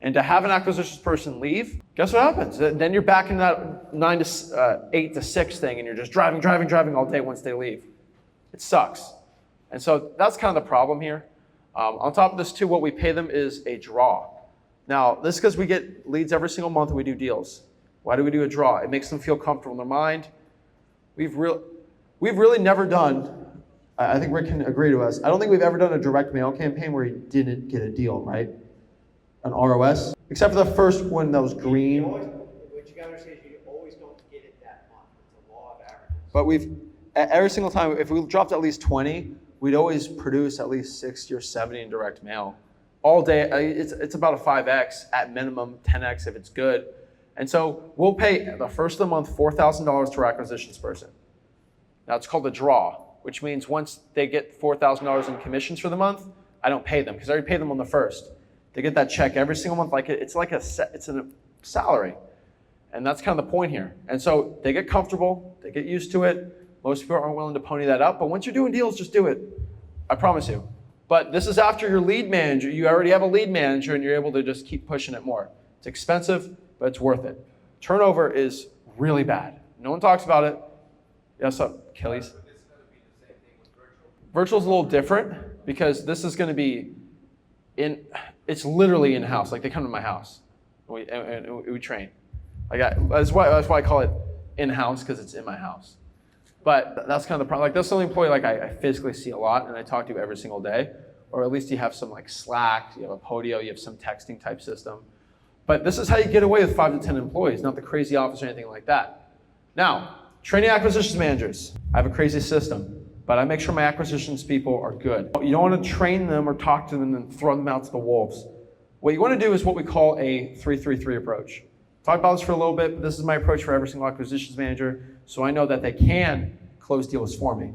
And to have an acquisitions person leave, guess what happens? Then you're back in that 8 to 6 thing, and you're just driving all day once they leave. It sucks. And so that's kind of the problem here. On top of this too, what we pay them is a draw. Now, this is because we get leads every single month and we do deals. Why do we do a draw? It makes them feel comfortable in their mind. We've really never done, I think Rick can agree to us, I don't think we've ever done a direct mail campaign where he didn't get a deal, right? An ROS, except for the first one that was green. What you gotta understand is you always don't get it that month. It's a law of averages. But every single time, if we dropped at least 20, we'd always produce at least 60 or 70 in direct mail. All day, it's about a 5X, at minimum 10X if it's good. And so we'll pay the first of the month $4,000 to our acquisitions person. Now it's called a draw, which means once they get $4,000 in commissions for the month, I don't pay them because I already paid them on the first. They get that check every single month, it's a salary. And that's kind of the point here. And so they get comfortable, they get used to it. Most people aren't willing to pony that up, but once you're doing deals, just do it. I promise you. But this is after your lead manager. You already have a lead manager and you're able to just keep pushing it more. It's expensive, but it's worth it. Turnover is really bad. No one talks about it. Yes, Achilles? Virtual's a little different because this is going to be it's literally in-house. Like they come to my house and we train. That's why I call it in-house, because it's in my house. But that's kind of the problem. Like that's the only employee I physically see a lot and I talk to every single day. Or at least you have some like Slack, you have a Podio, you have some texting type system. But this is how you get away with 5 to 10 employees, not the crazy office or anything like that. Now, training acquisitions managers. I have a crazy system, but I make sure my acquisitions people are good. You don't want to train them or talk to them and then throw them out to the wolves. What you want to do is what we call a 3-3-3 approach. Talked about this for a little bit, but this is my approach for every single acquisitions manager, so I know that they can close deals for me.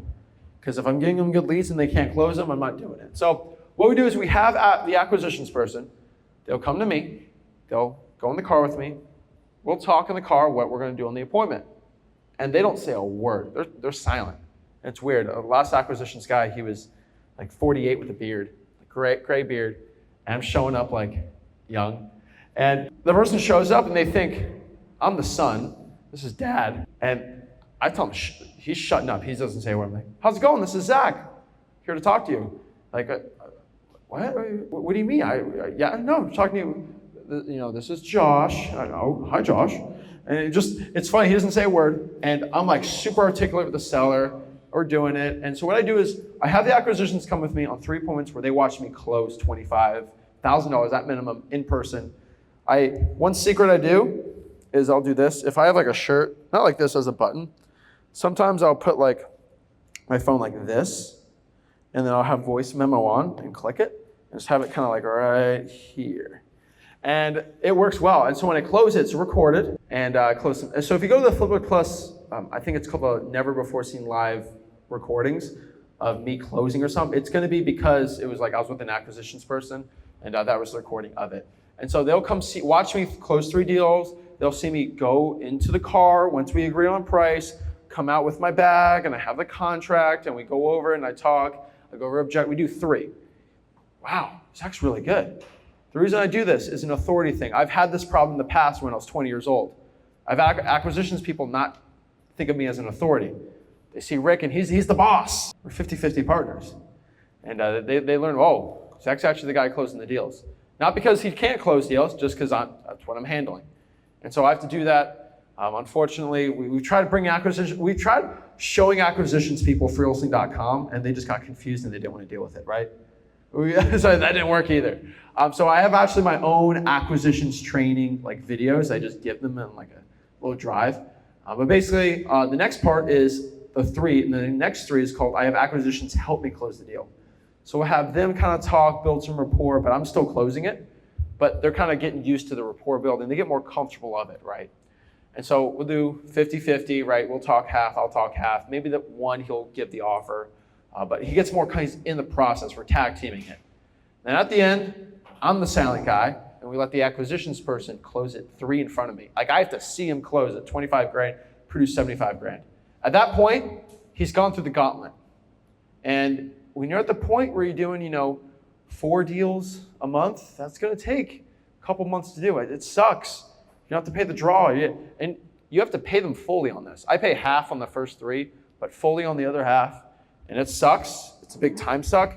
Because if I'm getting them good leads and they can't close them, I'm not doing it. So what we do is we have the acquisitions person. They'll come to me. They'll go in the car with me. We'll talk in the car what we're going to do on the appointment. And they don't say a word. They're silent. And it's weird. The last acquisitions guy, he was like 48 with a beard, gray beard. And I'm showing up like young. And the person shows up and they think, I'm the son. This is dad. And I tell him, he's shutting up. He doesn't say a word. I'm like, how's it going? This is Zach. Here to talk to you. Like, what? What do you mean? I'm talking to you. This is Josh. I know. Hi, Josh. And it's funny. He doesn't say a word. And I'm like super articulate with the seller. We're doing it. And so what I do is I have the acquisitions come with me on 3 appointments where they watch me close $25,000 at minimum in person. One secret I do is I'll do this. If I have like a shirt, not like this as a button, sometimes I'll put like my phone like this, and then I'll have voice memo on and click it, and just have it kind of like right here. And it works well. And so when I close it, it's recorded, and I close it. And so if you go to the Flipwith Plus, I think it's called the Never Before Seen Live recordings of me closing or something, it's gonna be because it was like I was with an acquisitions person, and that was the recording of it. And so they'll come watch me close 3 deals. They'll see me go into the car once we agree on price, come out with my bag, and I have the contract, and we go over and I talk. I go over object. We do 3. Wow, Zach's really good. The reason I do this is an authority thing. I've had this problem in the past when I was 20 years old. I've had acquisitions people not think of me as an authority. They see Rick and he's the boss. We're 50-50 partners. And they learn, oh, Zach's actually the guy closing the deals. Not because he can't close deals, just because that's what I'm handling. And so I have to do that. Unfortunately, we tried to bring acquisition. We tried showing acquisitions people for wholesaling.com, and they just got confused and they didn't want to deal with it, right? So that didn't work either. So I have actually my own acquisitions training videos. I just give them in like a little drive. But basically, the next part is the 3, and the next 3 is called I have acquisitions help me close the deal. So we'll have them kind of talk, build some rapport, but I'm still closing it. But they're kind of getting used to the rapport building. They get more comfortable of it, right? And so we'll do 50-50, right? We'll talk half, I'll talk half. Maybe the one he'll give the offer, but he gets more kinds in the process. We're tag teaming it. Then at the end, I'm the silent guy, and we let the acquisitions person close it 3 in front of me. Like I have to see him close it, 25 grand, produce 75 grand. At that point, he's gone through the gauntlet. And when you're at the point where you're doing, 4 deals a month, that's gonna take a couple months to do it. It sucks. You don't have to pay the draw, and you have to pay them fully on this. I pay half on the first 3, but fully on the other half, and it sucks. It's a big time suck.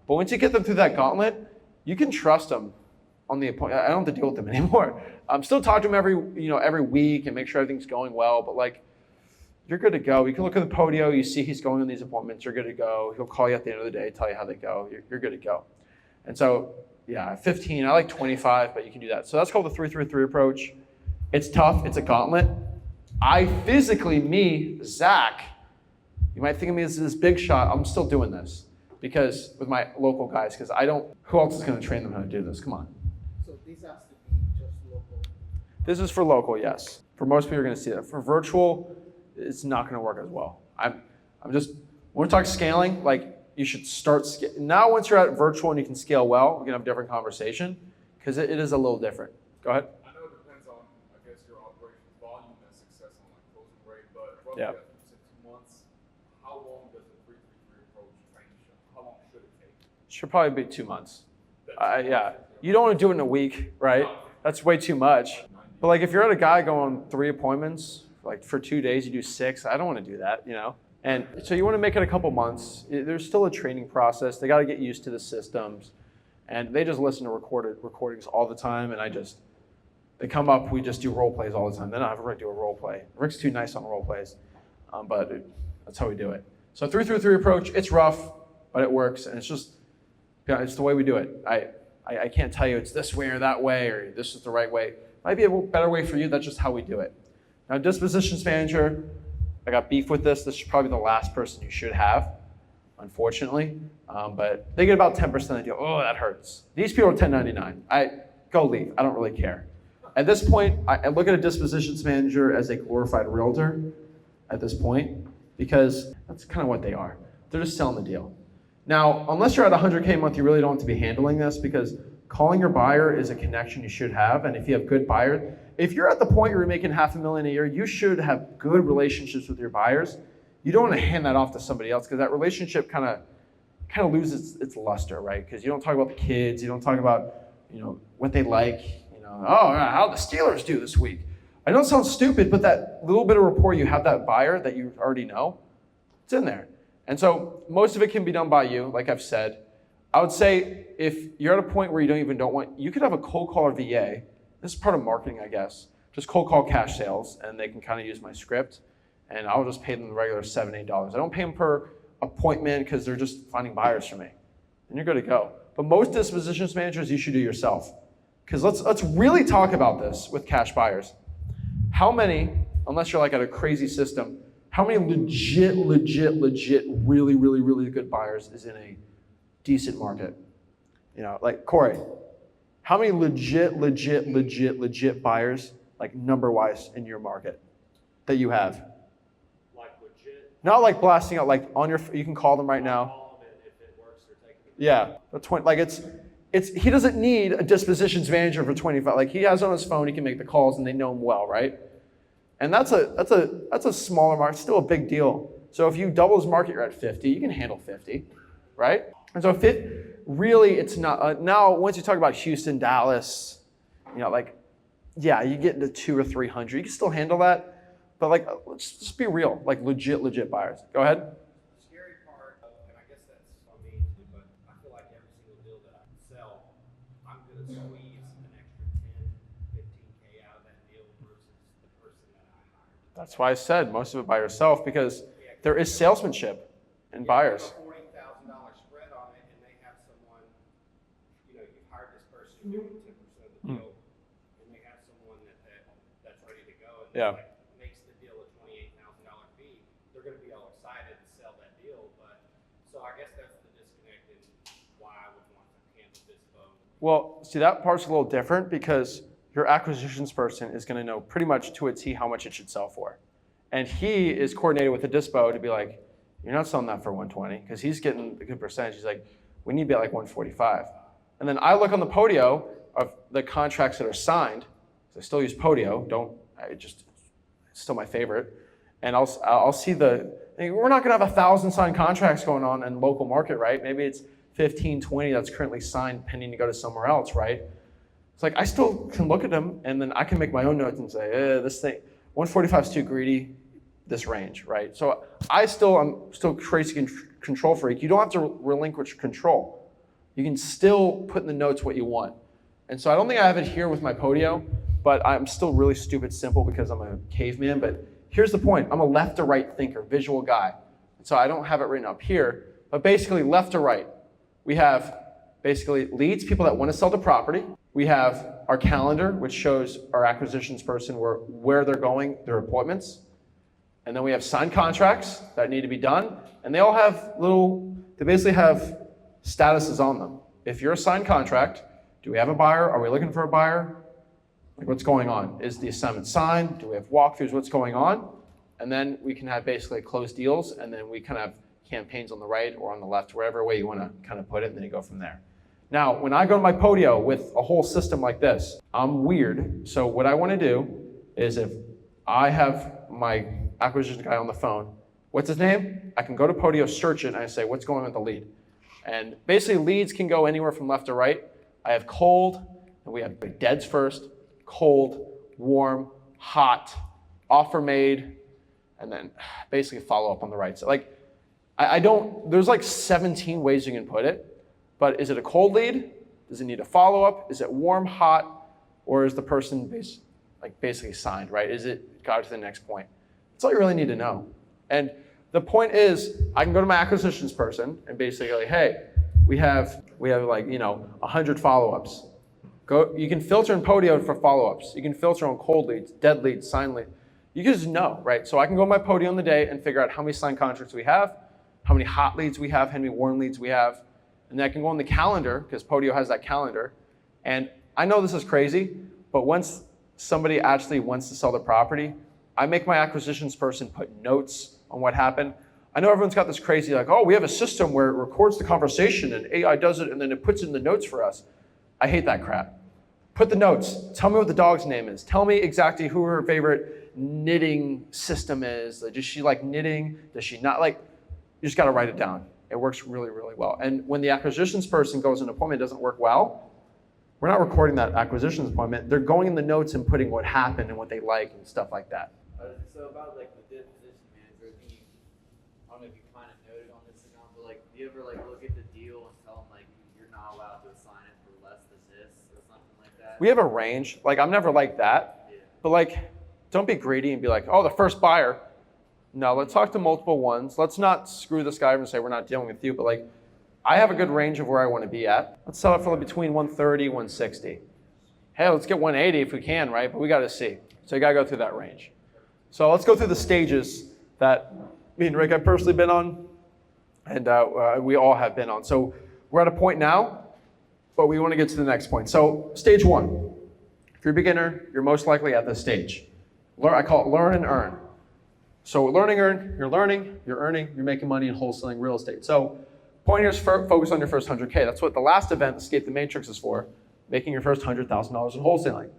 But once you get them through that gauntlet, you can trust them on the appointment. I don't have to deal with them anymore. I'm still talking to them every week and make sure everything's going well, but like, you're good to go. You can look at the Podio, you see he's going on these appointments, you're good to go. He'll call you at the end of the day, tell you how they go, you're good to go. And so, yeah, 15, I like 25, but you can do that. So that's called the 3-3-3 approach. It's tough, it's a gauntlet. Zach, you might think of me as this big shot, I'm still doing this because with my local guys, because who else is gonna train them how to do this? Come on. So this has to be just local. This is for local, yes. For most people, you're gonna see that. For virtual, it's not gonna work as well. I'm just, when we talk scaling, like you should start, now once you're at virtual and you can scale well, we're gonna have a different conversation because it is a little different. Go ahead. I know it depends on, I guess, your operations volume and success on like closing rate, but roughly Yeah. after 2 months, how long does the 3-3-3 approach train you? How long should it take? Should probably be 2 months. Yeah, you don't want to do it in a week, right? That's way too much. But like if you're at a guy going 3 appointments, like for 2 days you do 6, I don't want to do that, And so you want to make it a couple months. There's still a training process. They got to get used to the systems. And they just listen to recordings all the time. And they come up, we just do role plays all the time. Then I have Rick do a role play. Rick's too nice on role plays, but that's how we do it. So 3-3-3 approach, it's rough, but it works. And it's the way we do it. I can't tell you it's this way or that way, or this is the right way. Might be a better way for you, that's just how we do it. Now, dispositions manager, I got beef with this. This is probably the last person you should have, unfortunately. But they get about 10% of the deal. Oh, that hurts. These people are 1099. Go leave. I don't really care. At this point, I look at a dispositions manager as a glorified realtor at this point, because that's kind of what they are. They're just selling the deal. Now, unless you're at 100K a month, you really don't have to be handling this, because calling your buyer is a connection you should have. And if you have good buyers, if you're at the point where you're making $500,000 a year, you should have good relationships with your buyers. You don't want to hand that off to somebody else, because that relationship kind of loses its luster, right? Because you don't talk about the kids, you don't talk about what they like, how the Steelers do this week. I know it sounds stupid, but that little bit of rapport you have that buyer that you already know, it's in there. And so most of it can be done by you, like I've said. I would say if you're at a point where you could have a cold caller VA. This is part of marketing, I guess. Just cold call cash sales, and they can kind of use my script, and I'll just pay them the regular $7, $8. I don't pay them per appointment because they're just finding buyers for me. And you're good to go. But most dispositions managers you should do yourself. Because let's really talk about this with cash buyers. How many, unless you're like at a crazy system, how many legit, really, really, really good buyers is in a decent market? Like Corey, how many legit buyers, like number-wise in your market that you have? Like legit. Not like blasting out, like you can call them right now. Call them if it works or take it. Yeah, he doesn't need a dispositions manager for 25. Like he has on his phone, he can make the calls and they know him well, right? And that's a smaller market, still a big deal. So if you double his market, you're at 50, you can handle 50, right? And so it's not, now once you talk about Houston, Dallas, you get into 200 or 300, you can still handle that. But let's just be real, like legit buyers. Go ahead. The scary part, and I guess that's on me too, but I feel like every single deal that I sell, I'm going to squeeze an extra 10, 15K out of that deal versus the person that I hired. That's why I said most of it by yourself, because there is salesmanship in buyers. $40,000 spread on it, and they have someone, you've hired this person doing 10% of the deal, and they have someone that's ready to go, and Yeah. makes the deal a $28,000 fee. They're going to be all excited to sell that deal, but so I guess that's the disconnect in why I would want to handle this boat. Well, see, that part's a little different because your acquisitions person is going to know pretty much to a T how much it should sell for. And he is coordinated with the dispo to be like, you're not selling that for 120, because he's getting a good percentage. He's like, we need to be at like 145. And then I look on the Podio of the contracts that are signed. So I still use Podio. It's still my favorite. And I'll see we're not going to have 1,000 signed contracts going on in local market, right? Maybe it's 15, 20 that's currently signed pending to go to somewhere else, right? It's like I still can look at them and then I can make my own notes and say, this thing, 145 is too greedy, this range, right? So I'm still crazy control freak. You don't have to relinquish control. You can still put in the notes what you want. And so I don't think I have it here with my Podio, but I'm still really stupid simple because I'm a caveman. But here's the point. I'm a left to right thinker, visual guy. So I don't have it written up here, but basically left to right. We have basically leads, people that want to sell the property. We have our calendar, which shows our acquisitions person where they're going, their appointments. And then we have signed contracts that need to be done. And they all have they basically have statuses on them. If you're a signed contract, do we have a buyer? Are we looking for a buyer? Like what's going on? Is the assignment signed? Do we have walkthroughs? What's going on? And then we can have basically closed deals, and then we kind of have campaigns on the right or on the left, wherever way you want to kind of put it, and then you go from there. Now, when I go to my Podio with a whole system like this, I'm weird. So what I want to do is if I have my acquisition guy on the phone, what's his name? I can go to Podio, search it, and I say, what's going on with the lead? And basically leads can go anywhere from left to right. I have cold, and we have deads first, cold, warm, hot, offer made, and then basically follow up on the right. So like, there's like 17 ways you can put it, but is it a cold lead? Does it need a follow-up? Is it warm, hot, or is the person basically signed, right? Is it got to the next point? That's all you really need to know. And the point is, I can go to my acquisitions person and basically go, hey, we have 100 follow-ups. You can filter in Podio for follow-ups. You can filter on cold leads, dead leads, signed leads. You just know, right? So I can go to my Podio in the day and figure out how many signed contracts we have, how many hot leads we have, how many warm leads we have. And then I can go on the calendar, because Podio has that calendar. And I know this is crazy, but once somebody actually wants to sell the property, I make my acquisitions person put notes on what happened. I know everyone's got this crazy, like, oh, we have a system where it records the conversation and AI does it and then it puts it in the notes for us. I hate that crap. Put the notes. Tell me what the dog's name is. Tell me exactly who her favorite knitting system is. Does she like knitting? Does she not like? You just got to write it down. It works really, really well. And when the acquisitions person goes in an appointment, it doesn't work well, we're not recording that acquisitions appointment. They're going in the notes and putting what happened and what they like and stuff like that. So about like the disposition manager, I don't know if you kind of noted on this account, but like, do you ever like look at the deal and tell them like you're not allowed to assign it for less than this or something like that? We have a range. Like I'm never like that, but like, don't be greedy and be like, oh, the first buyer. No, let's talk to multiple ones. Let's not screw this guy over and say we're not dealing with you, but like, I have a good range of where I want to be at. Let's sell it for between 130, 160. Hey, let's get 180 if we can, right? But we got to see. So you got to go through that range. So let's go through the stages that me and Rick have personally been on, and we all have been on. So we're at a point now, but we want to get to the next point. So stage one. If you're a beginner, you're most likely at this stage. I call it learn and earn. So learning, earn, you're learning, you're earning, you're making money in wholesaling real estate. So point here is focus on your first 100K. That's what the last event, Escape the Matrix, is for, making your first $100,000 in wholesaling.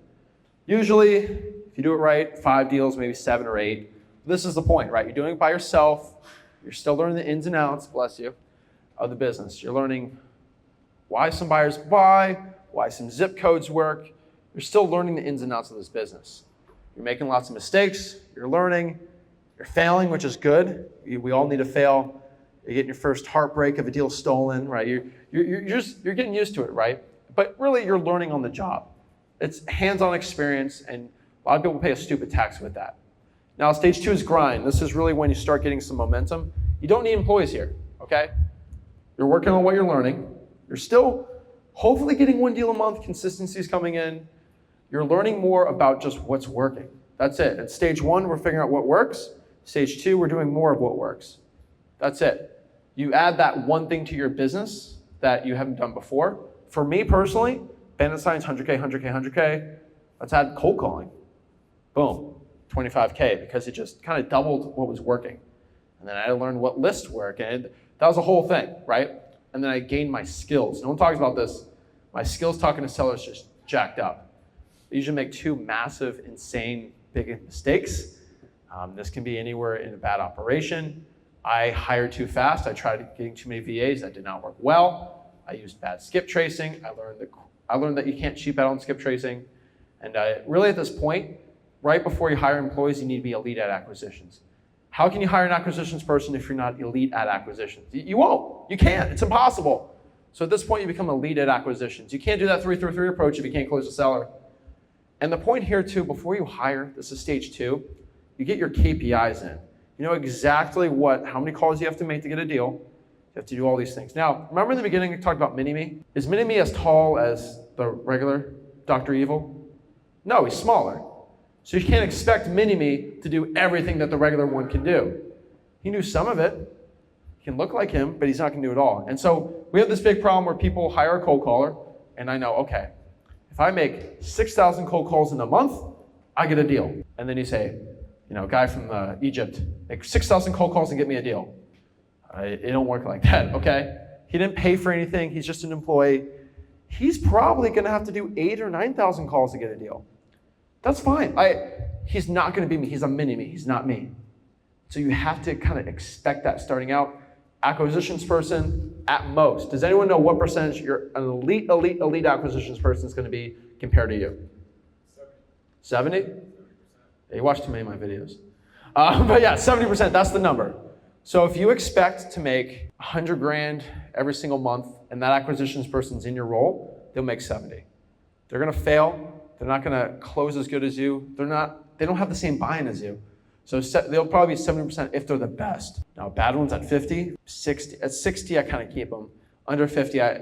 Usually, if you do it right, 5 deals, maybe 7 or 8. This is the point, right? You're doing it by yourself. You're still learning the ins and outs, bless you, of the business. You're learning why some buyers buy, why some zip codes work. You're still learning the ins and outs of this business. You're making lots of mistakes. You're learning. You're failing, which is good. We all need to fail. You're getting your first heartbreak of a deal stolen, right? You're getting used to it, right? But really, you're learning on the job. It's hands-on experience, and a lot of people pay a stupid tax with that. Now, stage 2 is grind. This is really when you start getting some momentum. You don't need employees here, okay? You're working on what you're learning. You're still hopefully getting 1 deal a month. Consistency is coming in. You're learning more about just what's working. That's it. At stage 1, we're figuring out what works. Stage 2, we're doing more of what works. That's it. You add that one thing to your business that you haven't done before. For me personally, Bandit Signs, 100K, 100K, 100K. Let's add cold calling. Boom, 25K, because it just kind of doubled what was working. And then I learned what lists work, and that was a whole thing, right? And then I gained my skills. No one talks about this. My skills talking to sellers just jacked up. I usually make two massive, insane, big mistakes. This can be anywhere in a bad operation. I hired too fast. I tried getting too many VAs. That did not work well. I used bad skip tracing. I learned that you can't cheap out on skip tracing. And really at this point, right before you hire employees, you need to be elite at acquisitions. How can you hire an acquisitions person if you're not elite at acquisitions? You won't. You can't. It's impossible. So at this point, you become elite at acquisitions. You can't do that 3-3-3 approach if you can't close a seller. And the point here too, before you hire, this is stage 2, you get your KPIs in. You know exactly how many calls you have to make to get a deal. You have to do all these things. Now, remember in the beginning we talked about Mini-Me? Is Mini-Me as tall as the regular Dr. Evil? No, he's smaller. So you can't expect Mini-Me to do everything that the regular one can do. He knew some of it. He can look like him, but he's not gonna do it all. And so we have this big problem where people hire a cold caller, and I know, okay, if I make 6,000 cold calls in a month, I get a deal. And then you say, a guy from Egypt, make 6,000 cold calls and get me a deal. It don't work like that, okay? He didn't pay for anything, he's just an employee. He's probably gonna have to do 8,000 or 9,000 calls to get a deal. That's fine. He's not gonna be me, he's a mini-me, he's not me. So you have to kind of expect that starting out. Acquisitions person, at most. Does anyone know what percentage an elite acquisitions person is gonna be compared to you? 70? You watch too many of my videos. But yeah, 70%, that's the number. So if you expect to make 100 grand every single month and that acquisitions person's in your role, they'll make 70. They're gonna fail. They're not gonna close as good as you. They don't have the same buy-in as you. So they'll probably be 70% if they're the best. Now bad ones at 50, 60. At 60, I kind of keep them. Under 60, I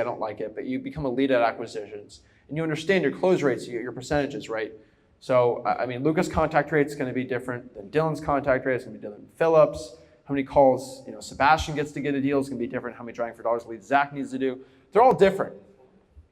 don't like it, but you become a lead at acquisitions. And you understand your close rates, your percentages, right? So, Luca's contact rate is going to be different than Dylan's contact rate. It's going to be different than Philip's. How many calls, Sebastian gets to get a deal is going to be different. How many driving for dollars leads Zach needs to do. They're all different.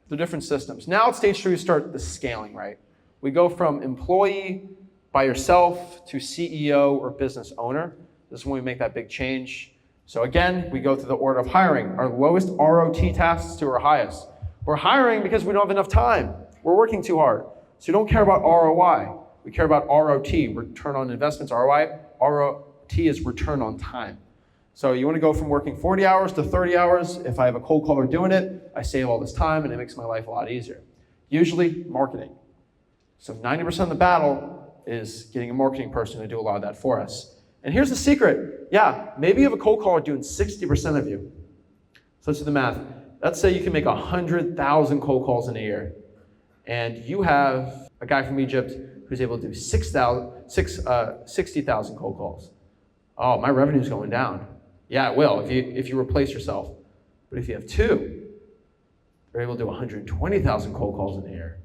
They're different systems. Now at stage 3, we start the scaling, right? We go from employee by yourself to CEO or business owner. This is when we make that big change. So again, we go through the order of hiring. Our lowest ROT tasks to our highest. We're hiring because we don't have enough time. We're working too hard. So we don't care about ROI. We care about ROT, return on investments. ROT is return on time. So you want to go from working 40 hours to 30 hours. If I have a cold caller doing it, I save all this time and it makes my life a lot easier. Usually marketing. So 90% of the battle is getting a marketing person to do a lot of that for us. And here's the secret. Yeah, maybe you have a cold caller doing 60% of you. So let's do the math. Let's say you can make 100,000 cold calls in a year. And you have a guy from Egypt who's able to do 60,000 cold calls. Oh, my revenue's going down. Yeah, it will if you replace yourself. But if you have 2, they're able to do 120,000 cold calls in a year.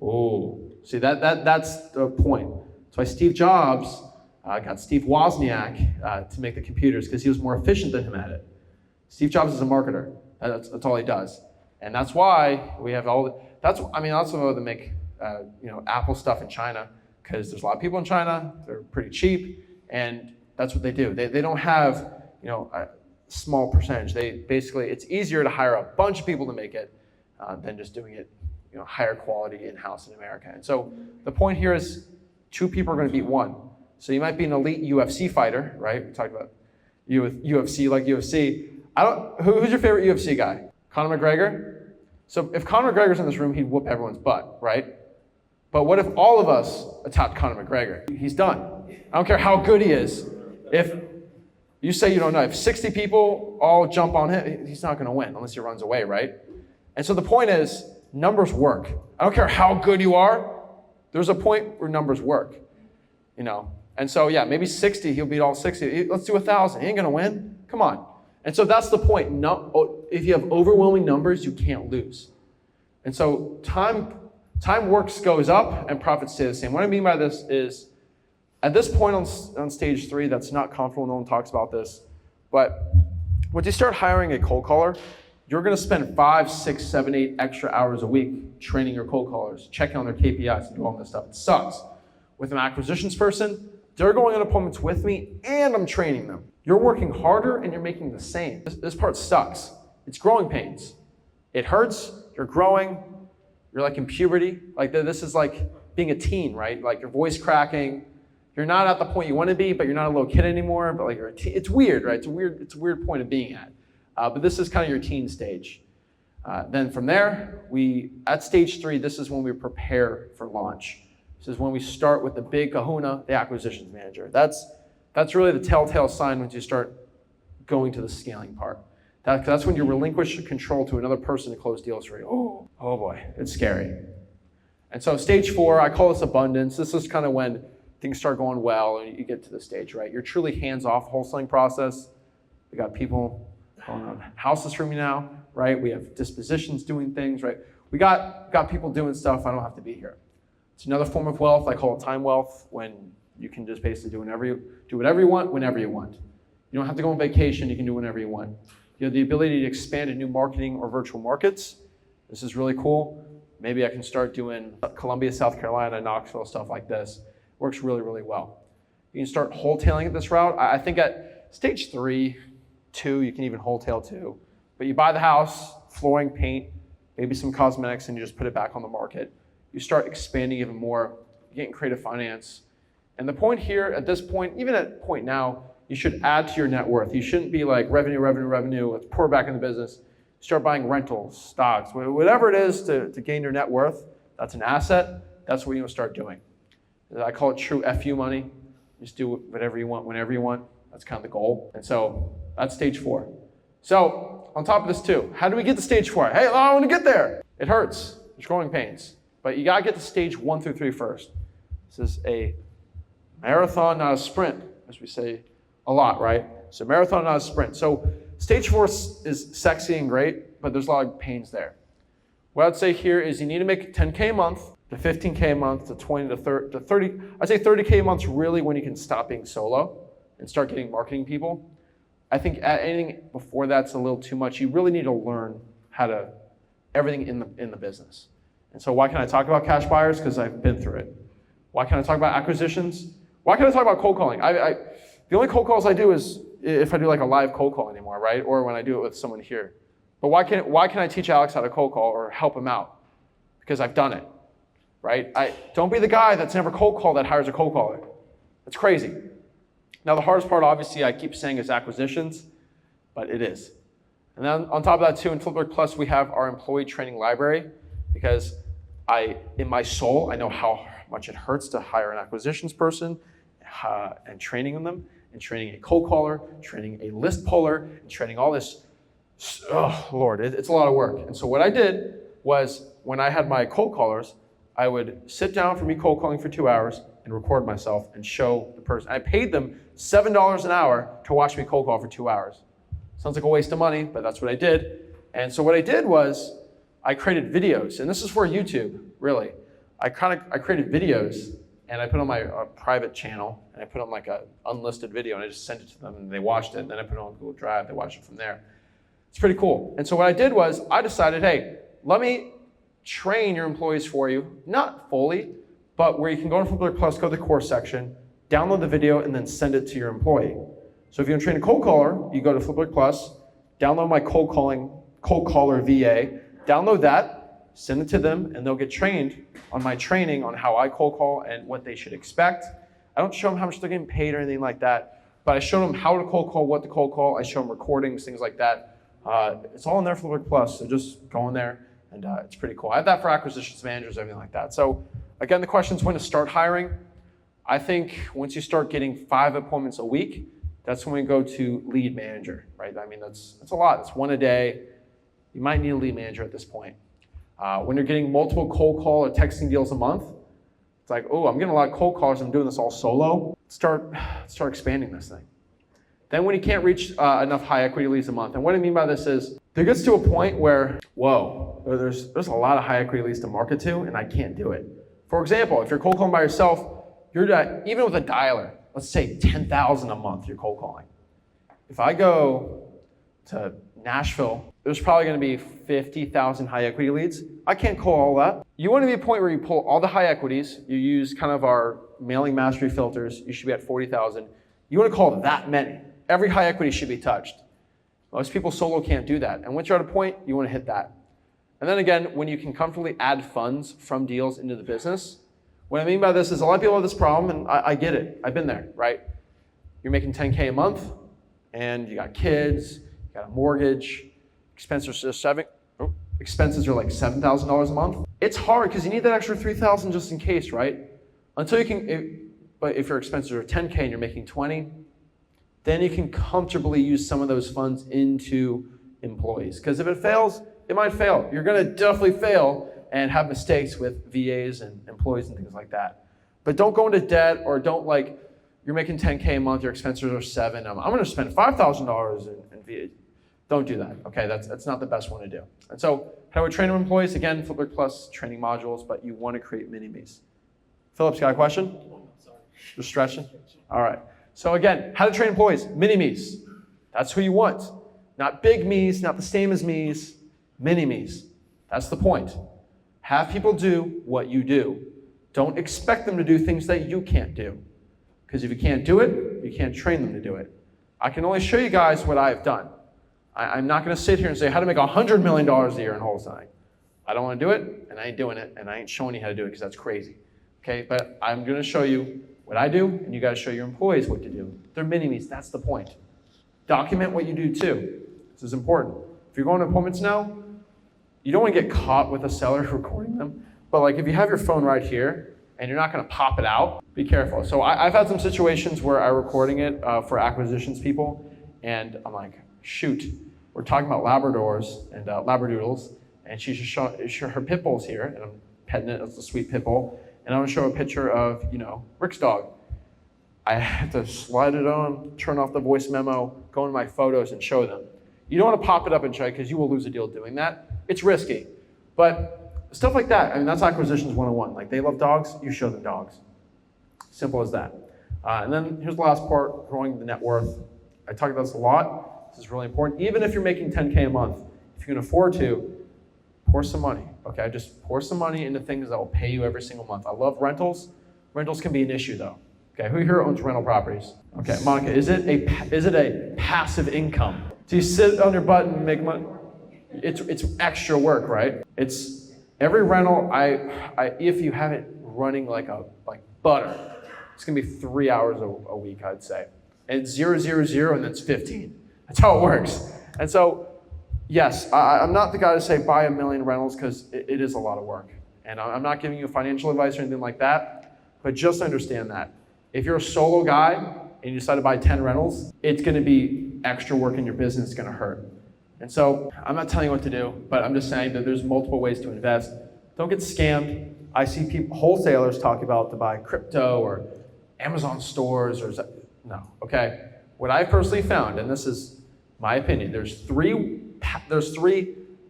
Oh, see that's the point. That's why Steve Jobs got Steve Wozniak to make the computers because he was more efficient than him at it. Steve Jobs is a marketer. That's all he does, and that's why we have all. Also to make Apple stuff in China because there's a lot of people in China. They're pretty cheap, and that's what they do. They don't have a small percentage. It's easier to hire a bunch of people to make it than just doing it higher quality in-house in America. And so the point here is 2 people are going to beat 1. So you might be an elite UFC fighter, right? We talked about UFC like UFC. Who's your favorite UFC guy? Conor McGregor? So if Conor McGregor's in this room, he'd whoop everyone's butt, right? But what if all of us attacked Conor McGregor? He's done. I don't care how good he is. If you say you don't know, if 60 people all jump on him, he's not going to win unless he runs away, right? And so the point is, numbers work. I don't care how good you are. There's a point where numbers work, And so yeah, maybe 60, he'll beat all 60. Let's do 1,000. He ain't going to win. Come on. And so that's the point. If you have overwhelming numbers, you can't lose. And so time works goes up and profits stay the same. What I mean by this is, at this point on stage 3, that's not comfortable. No one talks about this. But once you start hiring a cold caller, you're gonna spend 5, 6, 7, 8 extra hours a week training your cold callers, checking on their KPIs and doing all this stuff. It sucks. With an acquisitions person, they're going on appointments with me and I'm training them. You're working harder and you're making the same. This part sucks. It's growing pains. It hurts, you're growing, you're like in puberty. Like this is like being a teen, right? Like your voice cracking. You're not at the point you want to be, but you're not a little kid anymore, but like you're a teen. It's weird, right? It's a weird point of being at. But this is kind of your teen stage. Then from there, at stage 3, this is when we prepare for launch. This is when we start with the big kahuna, the acquisitions manager. That's really the telltale sign once you start going to the scaling part. That's when you relinquish control to another person to close deals for you. Oh boy, it's scary. And so stage 4, I call this abundance. This is kind of when things start going well and you get to the stage, right? You're truly hands-off wholesaling process. We got people going on houses for me now, right? We have dispositions doing things, right? We got people doing stuff. I don't have to be here. It's another form of wealth. I call it time wealth, when you can just basically do whatever you want, whenever you want. You don't have to go on vacation. You can do whenever you want. You have the ability to expand in new marketing or virtual markets. This is really cool. Maybe I can start doing Columbia, South Carolina, Knoxville, stuff like this. Works really, really well. You can start wholetailing at this route. I think at stage 3, 2, you can even wholesale too. But you buy the house, flooring, paint, maybe some cosmetics, and you just put it back on the market. You start expanding even more, getting creative finance. And the point here, at this point, even at point now, you should add to your net worth. You shouldn't be like revenue, let's pour back in the business. Start buying rentals, stocks, whatever it is to gain your net worth. That's an asset. That's what you start doing. I call it true FU money. Just do whatever you want, whenever you want. That's kind of the goal. And so that's stage 4. So on top of this too, how do we get to stage 4? Hey, I want to get there. It hurts. There's growing pains. But you got to get to stage 1 through 3 first. This is a marathon, not a sprint, as we say a lot, right? So marathon, not a sprint. So stage 4 is sexy and great, but there's a lot of pains there. What I'd say here is you need to make 10K a month, to 15K a month, to 20 to 30. I'd say 30K a month's really when you can stop being solo and start getting marketing people. I think anything before that's a little too much. You really need to learn everything in the business. And so why can I talk about cash buyers? Because I've been through it. Why can I talk about acquisitions? Why can I talk about cold calling? The only cold calls I do is if I do like a live cold call anymore, right? Or when I do it with someone here. But why can I teach Alex how to cold call or help him out? Because I've done it, right? Don't be the guy that's never cold called that hires a cold caller. That's crazy. Now the hardest part, obviously, I keep saying is acquisitions, but it is. And then on top of that too, in FlipWithrick Plus, we have our employee training library, because in my soul, I know how much it hurts to hire an acquisitions person and training them, and training a cold caller, training a list puller, and training all this. Oh, Lord, it's a lot of work. And so what I did was, when I had my cold callers, I would sit down for me cold calling for 2 hours and record myself and show the person. I paid them $7 an hour to watch me cold call for 2 hours. Sounds like a waste of money, but that's what I did. And so what I did was I created videos, and this is for YouTube, really. I created videos, and I put on my private channel, and I put on like an unlisted video, and I just sent it to them, and they watched it, and then I put it on Google Drive, they watched it from there. It's pretty cool. And so what I did was I decided, hey, let me train your employees for you, not fully, but where you can go to FlipWithrick Plus, go to the course section, download the video, and then send it to your employee. So if you want to train a cold caller, you go to FlipWithrick Plus, download my cold caller VA, download that, send it to them, and they'll get trained on my training on how I cold call and what they should expect. I don't show them how much they're getting paid or anything like that, but I show them how to cold call, what to cold call. I show them recordings, things like that. It's all in there for FlipWithrick Plus, so just go in there, and it's pretty cool. I have that for acquisitions managers, everything like that. So again, the question is when to start hiring. I think once you start getting 5 appointments a week, that's when we go to lead manager, right? I mean, that's a lot. It's 1 a day. You might need a lead manager at this point. When you're getting multiple cold call or texting deals a month, it's like, oh, I'm getting a lot of cold calls. I'm doing this all solo. Start expanding this thing. Then when you can't reach enough high equity leads a month, and what I mean by this is, there gets to a point where, whoa, there's a lot of high equity leads to market to, and I can't do it. For example, if you're cold calling by yourself, even with a dialer, let's say 10,000 a month you're cold calling. If I go to Nashville, there's probably going to be 50,000 high equity leads. I can't call all that. You want to be at a point where you pull all the high equities, you use kind of our mailing mastery filters, you should be at 40,000. You want to call that many. Every high equity should be touched. Most people solo can't do that. And once you're at a point, you want to hit that. And then again, when you can comfortably add funds from deals into the business, what I mean by this is a lot of people have this problem, and I get it. I've been there, right? You're making 10K a month, and you got kids, you got a mortgage, expenses are like $7,000 a month. It's hard because you need that extra $3,000 just in case, right? Until you can, but if your expenses are 10K and you're making 20, then you can comfortably use some of those funds into employees. Because if it fails, it might fail. You're gonna definitely fail and have mistakes with VAs and employees and things like that. But don't go into debt, or don't like, you're making 10K a month, your expenses are 7, I'm gonna spend $5,000 in VA. Don't do that, okay? That's not the best one to do. And so how we train our employees, again, FlipWithrick Plus training modules, but you wanna create mini-me's. Phillips, got a question? Just stretching? All right. So again, how to train employees, mini-me's. That's who you want. Not big me's, not the same as me's, mini-me's. That's the point. Have people do what you do. Don't expect them to do things that you can't do. Because if you can't do it, you can't train them to do it. I can only show you guys what I've done. I'm not going to sit here and say how to make $100 million a year in wholesaling. I don't want to do it, and I ain't doing it, and I ain't showing you how to do it because that's crazy. Okay, but I'm going to show you what I do, and you got to show your employees what to do. They're mini-me's, that's the point. Document what you do too. This is important. If you're going to appointments now, you don't want to get caught with a seller recording them, but like if you have your phone right here and you're not going to pop it out, be careful. So I've had some situations where I'm recording it for acquisitions people, and I'm like, shoot, we're talking about Labradors and Labradoodles, and she's just showing her pit bull's here, and I'm petting it. It's a sweet pit bull, and I'm going to show a picture of, Rick's dog. I have to slide it on, turn off the voice memo, go into my photos and show them. You don't want to pop it up and show it because you will lose a deal doing that. It's risky. But stuff like that, that's acquisitions 101. Like they love dogs, you show them dogs. Simple as that. And then here's the last part, growing the net worth. I talk about this a lot. This is really important. Even if you're making 10K a month, if you can afford to, pour some money, okay? Just pour some money into things that will pay you every single month. I love rentals. Rentals can be an issue though. Okay, who here owns rental properties? Okay, Monica, is it a passive income? Do you sit on your butt and make money? It's extra work, right? It's every rental. If you have it running like butter, it's gonna be 3 hours a week, I'd say. And it's 0, 0, 0, and then it's 15. That's how it works. And so, yes, I'm not the guy to say buy 1 million rentals because it is a lot of work. And I'm not giving you financial advice or anything like that, but just understand that. If you're a solo guy and you decide to buy 10 rentals, it's gonna be extra work in your business, it's gonna hurt. And so I'm not telling you what to do, but I'm just saying that there's multiple ways to invest. Don't get scammed. I see people, wholesalers talk about to buy crypto or Amazon stores or no, okay? What I personally found, and this is my opinion, there's three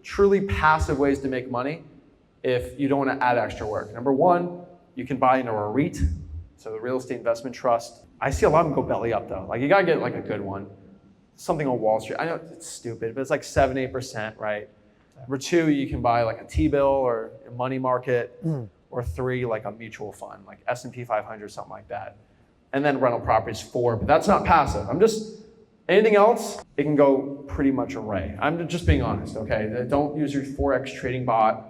truly passive ways to make money if you don't want to add extra work. Number one, you can buy into a REIT, so the real estate investment trust. I see a lot of them go belly up though. Like you gotta get like a good one. Something on Wall Street. I know it's stupid, but it's like 7-8%, right? Number two, you can buy like a T-bill or a money market, or 3, like a mutual fund, like S&P 500, something like that. And then rental properties 4, but that's not passive. Anything else, it can go pretty much away. I'm just being honest, okay? Don't use your Forex trading bot.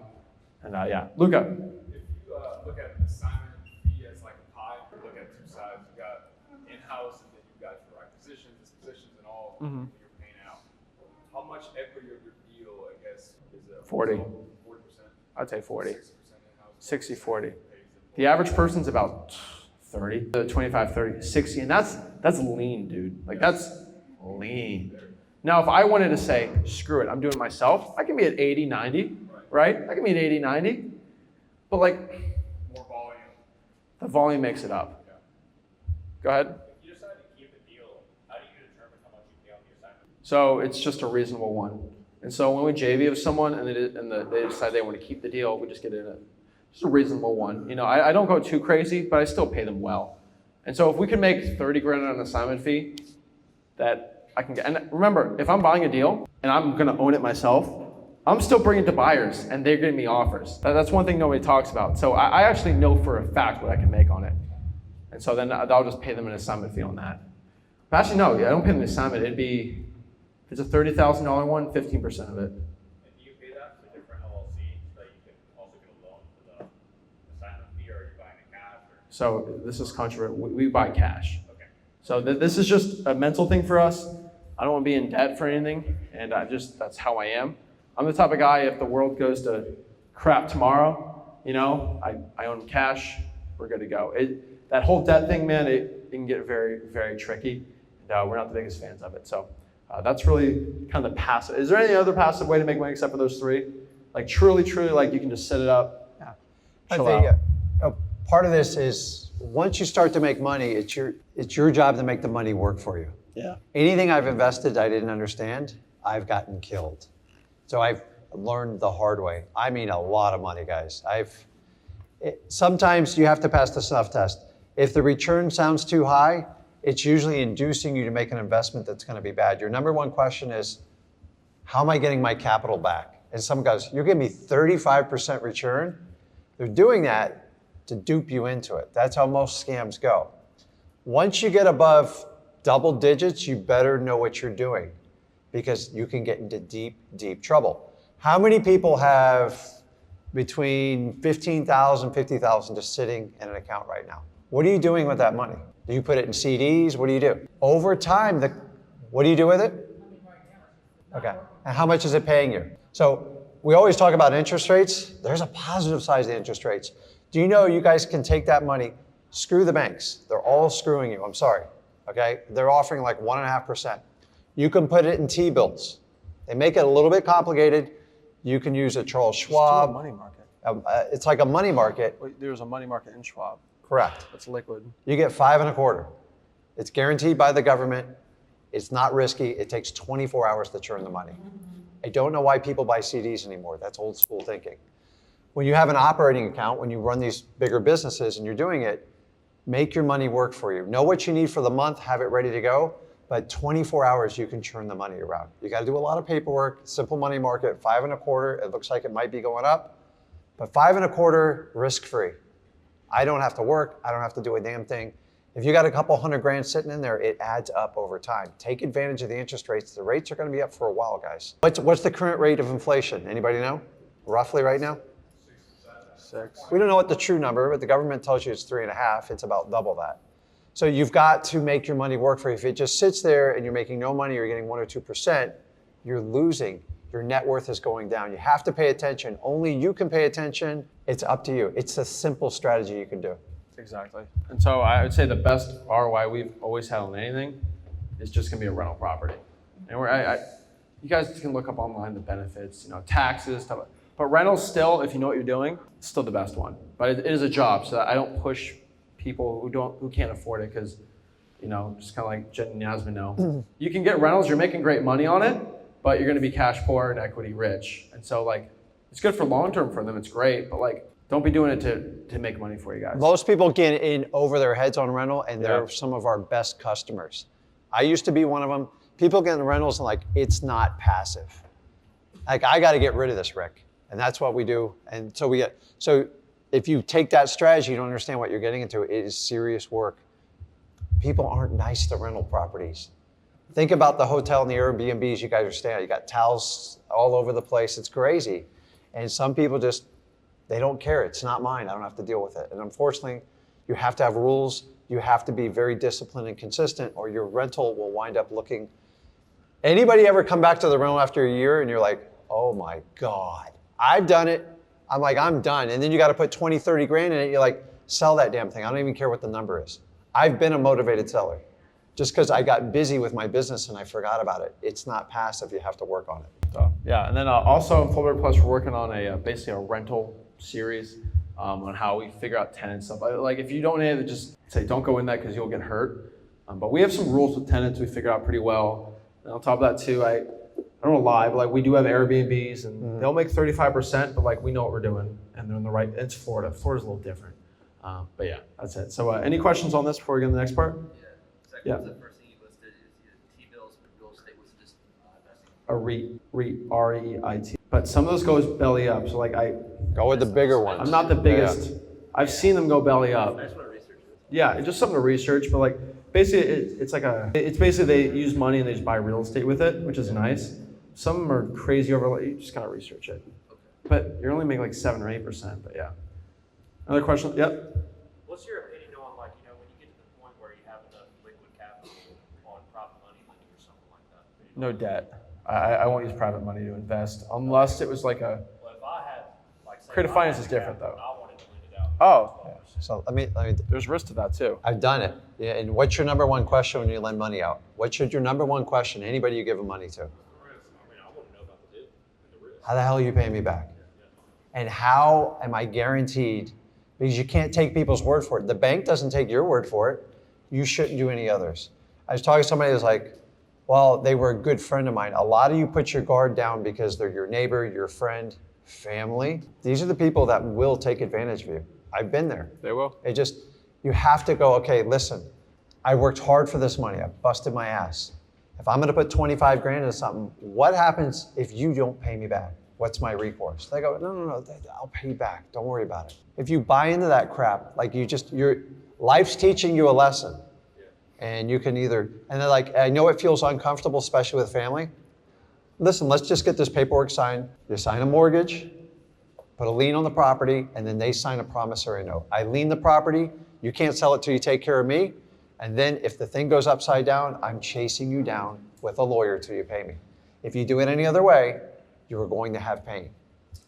And yeah, Luca. If you look at an assignment fee as like a pie, look at two sides. You got in-house, and then you got your acquisitions, dispositions, and all that you're paying out. How much equity of your deal, I guess, is it? 40. 40%? I'd say 40. 60% in-house? 60, 40. The average person's about 30, 25, 30, 60, and that's lean, dude. Like that's lean. Now, if I wanted to say, screw it, I'm doing it myself, I can be at 80, 90, right? I can be at 80, 90, but like, More volume. the volume makes it up. Yeah. Go ahead. If you decide to keep a deal, how do you determine how much you pay on the assignment? So it's just a reasonable one. And so when we JV with someone and they decide they want to keep the deal, we just get in just a reasonable one. I don't go too crazy, but I still pay them well. And so if we can make 30 grand on an assignment fee, that I can get. And remember, if I'm buying a deal and I'm going to own it myself, I'm still bringing it to buyers and they're giving me offers. That's one thing nobody talks about. So I actually know for a fact what I can make on it. And so then I'll just pay them an assignment fee on that. But actually, no, I don't pay them an assignment. It'd be, if it's a $30,000 one, 15% of it. And do you pay that to different LLC so that you can also get a loan for the assignment fee, or are you buying it cash? Or? So this is controversial. We buy cash. Okay. So this is just a mental thing for us. I don't want to be in debt for anything, and that's how I am. I'm the type of guy, if the world goes to crap tomorrow, you know, I own cash, we're good to go. That whole debt thing, man, it can get very, very tricky. And, we're not the biggest fans of it. So that's really kind of the passive. Is there any other passive way to make money except for those three? Like truly, like you can just set it up, I chill think out. part of this is once you start to make money, it's your job to make the money work for you. Yeah. Anything I've invested I didn't understand, I've gotten killed. So I've learned the hard way. I mean, a lot of money, guys. Sometimes you have to pass the snuff test. If the return sounds too high, it's usually inducing you to make an investment that's going to be bad. Your number one question is, how am I getting my capital back? And some guys, you're giving me 35% return. They're doing that to dupe you into it. That's how most scams go. Once you get above double digits, you better know what you're doing, because you can get into deep, deep trouble. How many people have between $15,000, $50,000 just sitting in an account right now? What are you doing with that money? Do you put it in CDs? What do you do? Over time, what do you do with it? Okay. And how much is it paying you? So we always talk about interest rates. There's a positive side to interest rates. Do you know you guys can take that money, screw the banks. They're all screwing you. I'm sorry. Okay. They're offering like 1.5%. You can put it in T-bills. They make it a little bit complicated. You can use a Charles Schwab. It's still a money market. It's like a money market. There's a money market in Schwab. Correct. It's liquid. You get 5.25. It's guaranteed by the government. It's not risky. It takes 24 hours to turn the money. I don't know why people buy CDs anymore. That's old school thinking. When you have an operating account, when you run these bigger businesses and you're doing it, make your money work for you. Know what you need for the month, have it ready to go, but 24 hours you can turn the money around. You got to do a lot of paperwork. Simple money market, 5.25. It looks like it might be going up, but 5.25 risk-free. I don't have to work. I don't have to do a damn thing. If you got a couple $100,000 sitting in there, it adds up over time. Take advantage of the interest rates. The rates are going to be up for a while, guys. What's the current rate of inflation? Anybody know? Roughly right now? 6. We don't know what the true number, but the government tells you it's 3.5. It's about double that. So you've got to make your money work for you. If it just sits there and you're making no money, you're getting 1 or 2%, you're losing. Your net worth is going down. You have to pay attention. Only you can pay attention. It's up to you. It's a simple strategy you can do. Exactly. And so I would say the best ROI we've always had on anything is just going to be a rental property. And you guys can look up online the benefits, taxes, stuff. But rentals still, if you know what you're doing, it's still the best one. But it is a job, so I don't push people who can't afford it because, just kind of like Jen and Yasmin know. You can get rentals, you're making great money on it, but you're going to be cash poor and equity rich. And so it's good for long term for them, it's great, but don't be doing it to make money for you guys. Most people get in over their heads on rental, and they're some of our best customers. I used to be one of them. People get in rentals and it's not passive. I got to get rid of this, Rick. And that's what we do. And so if you take that strategy, you don't understand what you're getting into. It is serious work. People aren't nice to rental properties. Think about the hotel and the Airbnbs you guys are staying at. You got towels all over the place. It's crazy. And some people they don't care. It's not mine. I don't have to deal with it. And unfortunately, you have to have rules. You have to be very disciplined and consistent, or your rental will wind up looking. Anybody ever come back to the rental after a year and you're like, oh my God, I've done it. I'm done. And then you got to put 20, 30 grand in it. You're like, sell that damn thing. I don't even care what the number is. I've been a motivated seller just because I got busy with my business and I forgot about it. It's not passive. You have to work on it. So, yeah, and then also in Flipwith Plus, we're working on basically a rental series on how we figure out tenants stuff. If you don't need it, just say don't go in that because you'll get hurt. But we have some rules with tenants we figure out pretty well. And on top of that too, I don't want to lie, but we do have Airbnbs and they'll make 35%, but we know what we're doing and they're in the right. It's Florida. Florida's a little different. But yeah, that's it. So any questions on this before we get to the next part? Yeah. Second, the first thing you listed is your T-bills, but you also estate? Was it just investing? A REIT, R-E-I-T. But some of those goes belly up. So like Go with the bigger ones. I'm not the biggest. I've seen them go belly up. I just want to research it. Yeah, it's just something to research, but like basically it's basically they use money and they just buy real estate with it, which is nice. Some of them are crazy over, you just gotta research it. But you're only making like 7 or 8%, but yeah. Another question? Yep. What's your opinion on, like, you know, when you get to the point where you have enough liquid capital on private money lending or something like that? No debt. I won't use private money to invest unless it was like a, Well, if I had, like, say, creative I finance had is different capital though. and I wanted to lend it out. Oh, So let me, there's risk to that too. I've done it. Yeah, and what's your number one question when you lend money out? What's your number one question, anybody you give money to? I mean, I want to know about the deal and the risk. How the hell are you paying me back? And how am I guaranteed? Because you can't take people's word for it. The bank doesn't take your word for it. You shouldn't do any others. I was talking to somebody who was like, well, they were a good friend of mine. A lot of you put your guard down because they're your neighbor, your friend, family. These are the people that will take advantage of you. I've been there. They will. You have to go, okay, listen, I worked hard for this money. I busted my ass. If I'm going to put 25 grand into something, what happens if you don't pay me back? What's my recourse? They go, no, I'll pay you back. Don't worry about it. If you buy into that crap, like your life's teaching you a lesson. And you can either, and they're like, I know it feels uncomfortable, especially with family. Listen, let's just get this paperwork signed. You sign a mortgage, put a lien on the property, and then they sign a promissory note. I lien the property. You can't sell it till you take care of me. And then if the thing goes upside down, I'm chasing you down with a lawyer till you pay me. If you do it any other way, you are going to have pain.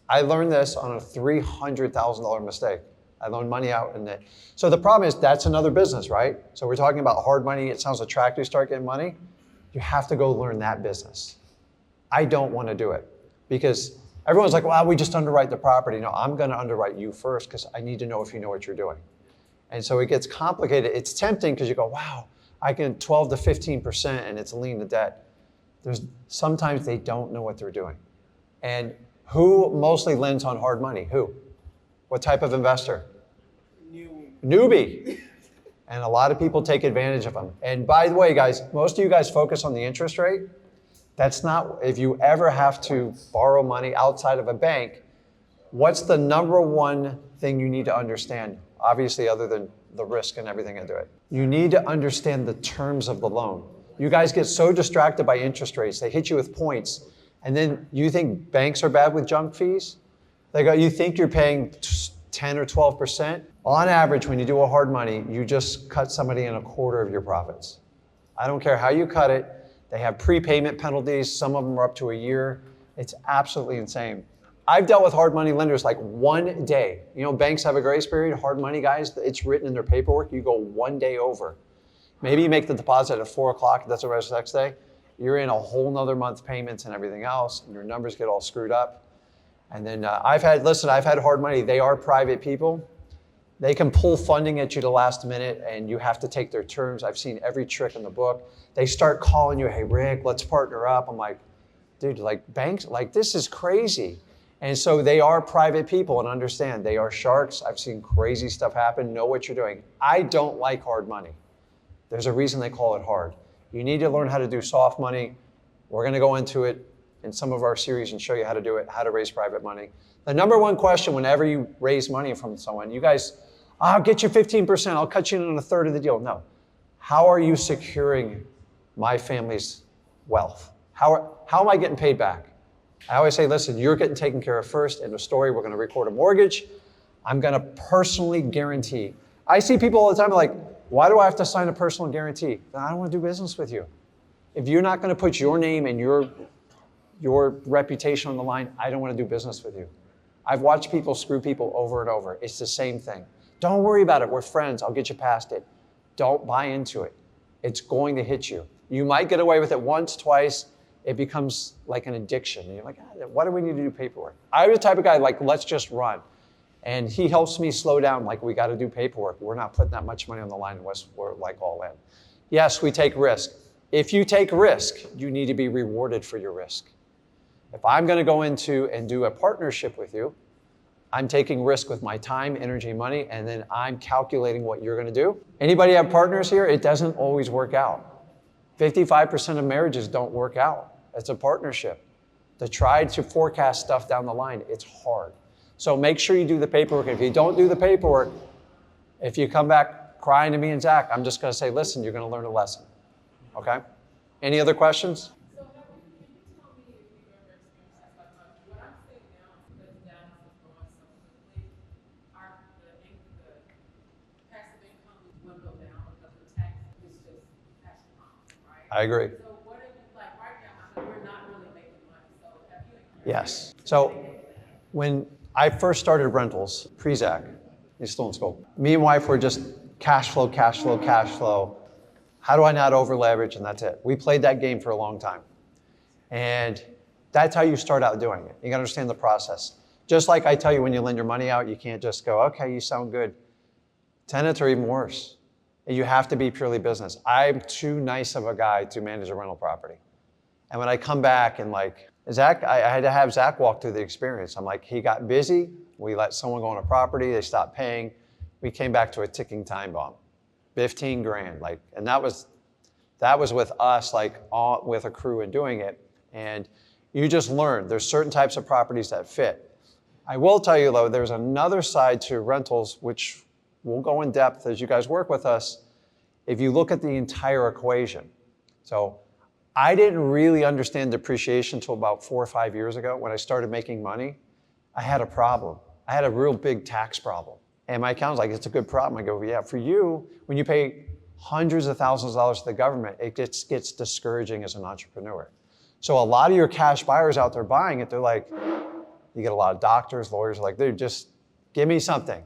I learned this on a $300,000 mistake. I loaned money out in it. So the problem is that's another business, right? So we're talking about hard money. It sounds attractive to start getting money. You have to go learn that business. I don't want to do it because everyone's like, well, we just underwrite the property. No, I'm going to underwrite you first because I need to know if you know what you're doing. And so it gets complicated. It's tempting because you go, wow, I can 12 to 15% and it's a lien to debt. Sometimes they don't know what they're doing. And who mostly lends on hard money? Who? What type of investor? Newbie. And a lot of people take advantage of them. And by the way, guys, most of you guys focus on the interest rate. That's not, if you ever have to borrow money outside of a bank, what's the number one thing you need to understand? Obviously, other than the risk and everything into it. You need to understand the terms of the loan. You guys get so distracted by interest rates. They hit you with points. And then you think banks are bad with junk fees? They go, you think you're paying 10 or 12%? On average, when you do a hard money, you just cut somebody in a quarter of your profits. I don't care how you cut it. They have prepayment penalties. Some of them are up to a year. It's absolutely insane. I've dealt with hard money lenders like 1 day. You know, banks have a grace period. Hard money guys, it's written in their paperwork. You go 1 day over. Maybe you make the deposit at 4 o'clock. That's the rest of the next day. You're in a whole nother month payments and everything else, and your numbers get all screwed up. And then I've had hard money. They are private people. They can pull funding at you the last minute, and you have to take their terms. I've seen every trick in the book. They start calling you, hey, Rick, let's partner up. I'm like, dude, like banks, like this is crazy. And so they are private people, and understand they are sharks. I've seen crazy stuff happen. Know what you're doing. I don't like hard money. There's a reason they call it hard. You need to learn how to do soft money. We're going to go into it in some of our series and show you how to do it, how to raise private money. The number one question whenever you raise money from someone, you guys, I'll get you 15%, I'll cut you in on a third of the deal. No. How are you securing my family's wealth? How am I getting paid back? I always say, listen, you're getting taken care of first. In the story, we're going to record a mortgage. I'm going to personally guarantee. I see people all the time like, why do I have to sign a personal guarantee? I don't want to do business with you. If you're not going to put your name and your reputation on the line, I don't want to do business with you. I've watched people screw people over and over. It's the same thing. Don't worry about it. We're friends. I'll get you past it. Don't buy into it. It's going to hit you. You might get away with it once, twice. It becomes like an addiction. And you're like, why do we need to do paperwork? I'm the type of guy like, let's just run. And he helps me slow down, like we got to do paperwork. We're not putting that much money on the line unless we're like all in. Yes, we take risk. If you take risk, you need to be rewarded for your risk. If I'm going to go into and do a partnership with you, I'm taking risk with my time, energy, money, and then I'm calculating what you're going to do. Anybody have partners here? It doesn't always work out. 55% of marriages don't work out. It's a partnership. To try to forecast stuff down the line, it's hard. So make sure you do the paperwork. If you don't do the paperwork, if you come back crying to me and Zach, I'm just going to say, listen, you're going to learn a lesson. Okay? Any other questions? So, can you tell me if you've ever experienced this? Like, what I'm seeing now, because Dallas is growing so quickly, the passive income will go down because the tax is just passed on, right? I agree. So, what are you, like, right now, we're not really making money. So, have you Yes. So when I first started rentals, pre-Zach, he's still in school, me and wife were just cash flow, cash flow, cash flow. How do I not over leverage? And that's it. We played that game for a long time. And that's how you start out doing it. You gotta understand the process. Just like I tell you, when you lend your money out, you can't just go, okay, you sound good. Tenants are even worse. And you have to be purely business. I'm too nice of a guy to manage a rental property. And when I come back and like, Zach, I had to have Zach walk through the experience. I'm like, he got busy. We let someone go on a property. They stopped paying. We came back to a ticking time bomb. 15 grand, like, and that was with us, like, all, with a crew and doing it. And you just learn. There's certain types of properties that fit. I will tell you though, there's another side to rentals, which we'll go in depth as you guys work with us. If you look at the entire equation. So I didn't really understand depreciation until about 4 or 5 years ago when I started making money. I had a problem. I had a real big tax problem. And my accountant's like, it's a good problem. I go, yeah, for you, when you pay hundreds of thousands of dollars to the government, it gets discouraging as an entrepreneur. So a lot of your cash buyers out there buying it, they're like, you get a lot of doctors, lawyers, like, dude, just give me something.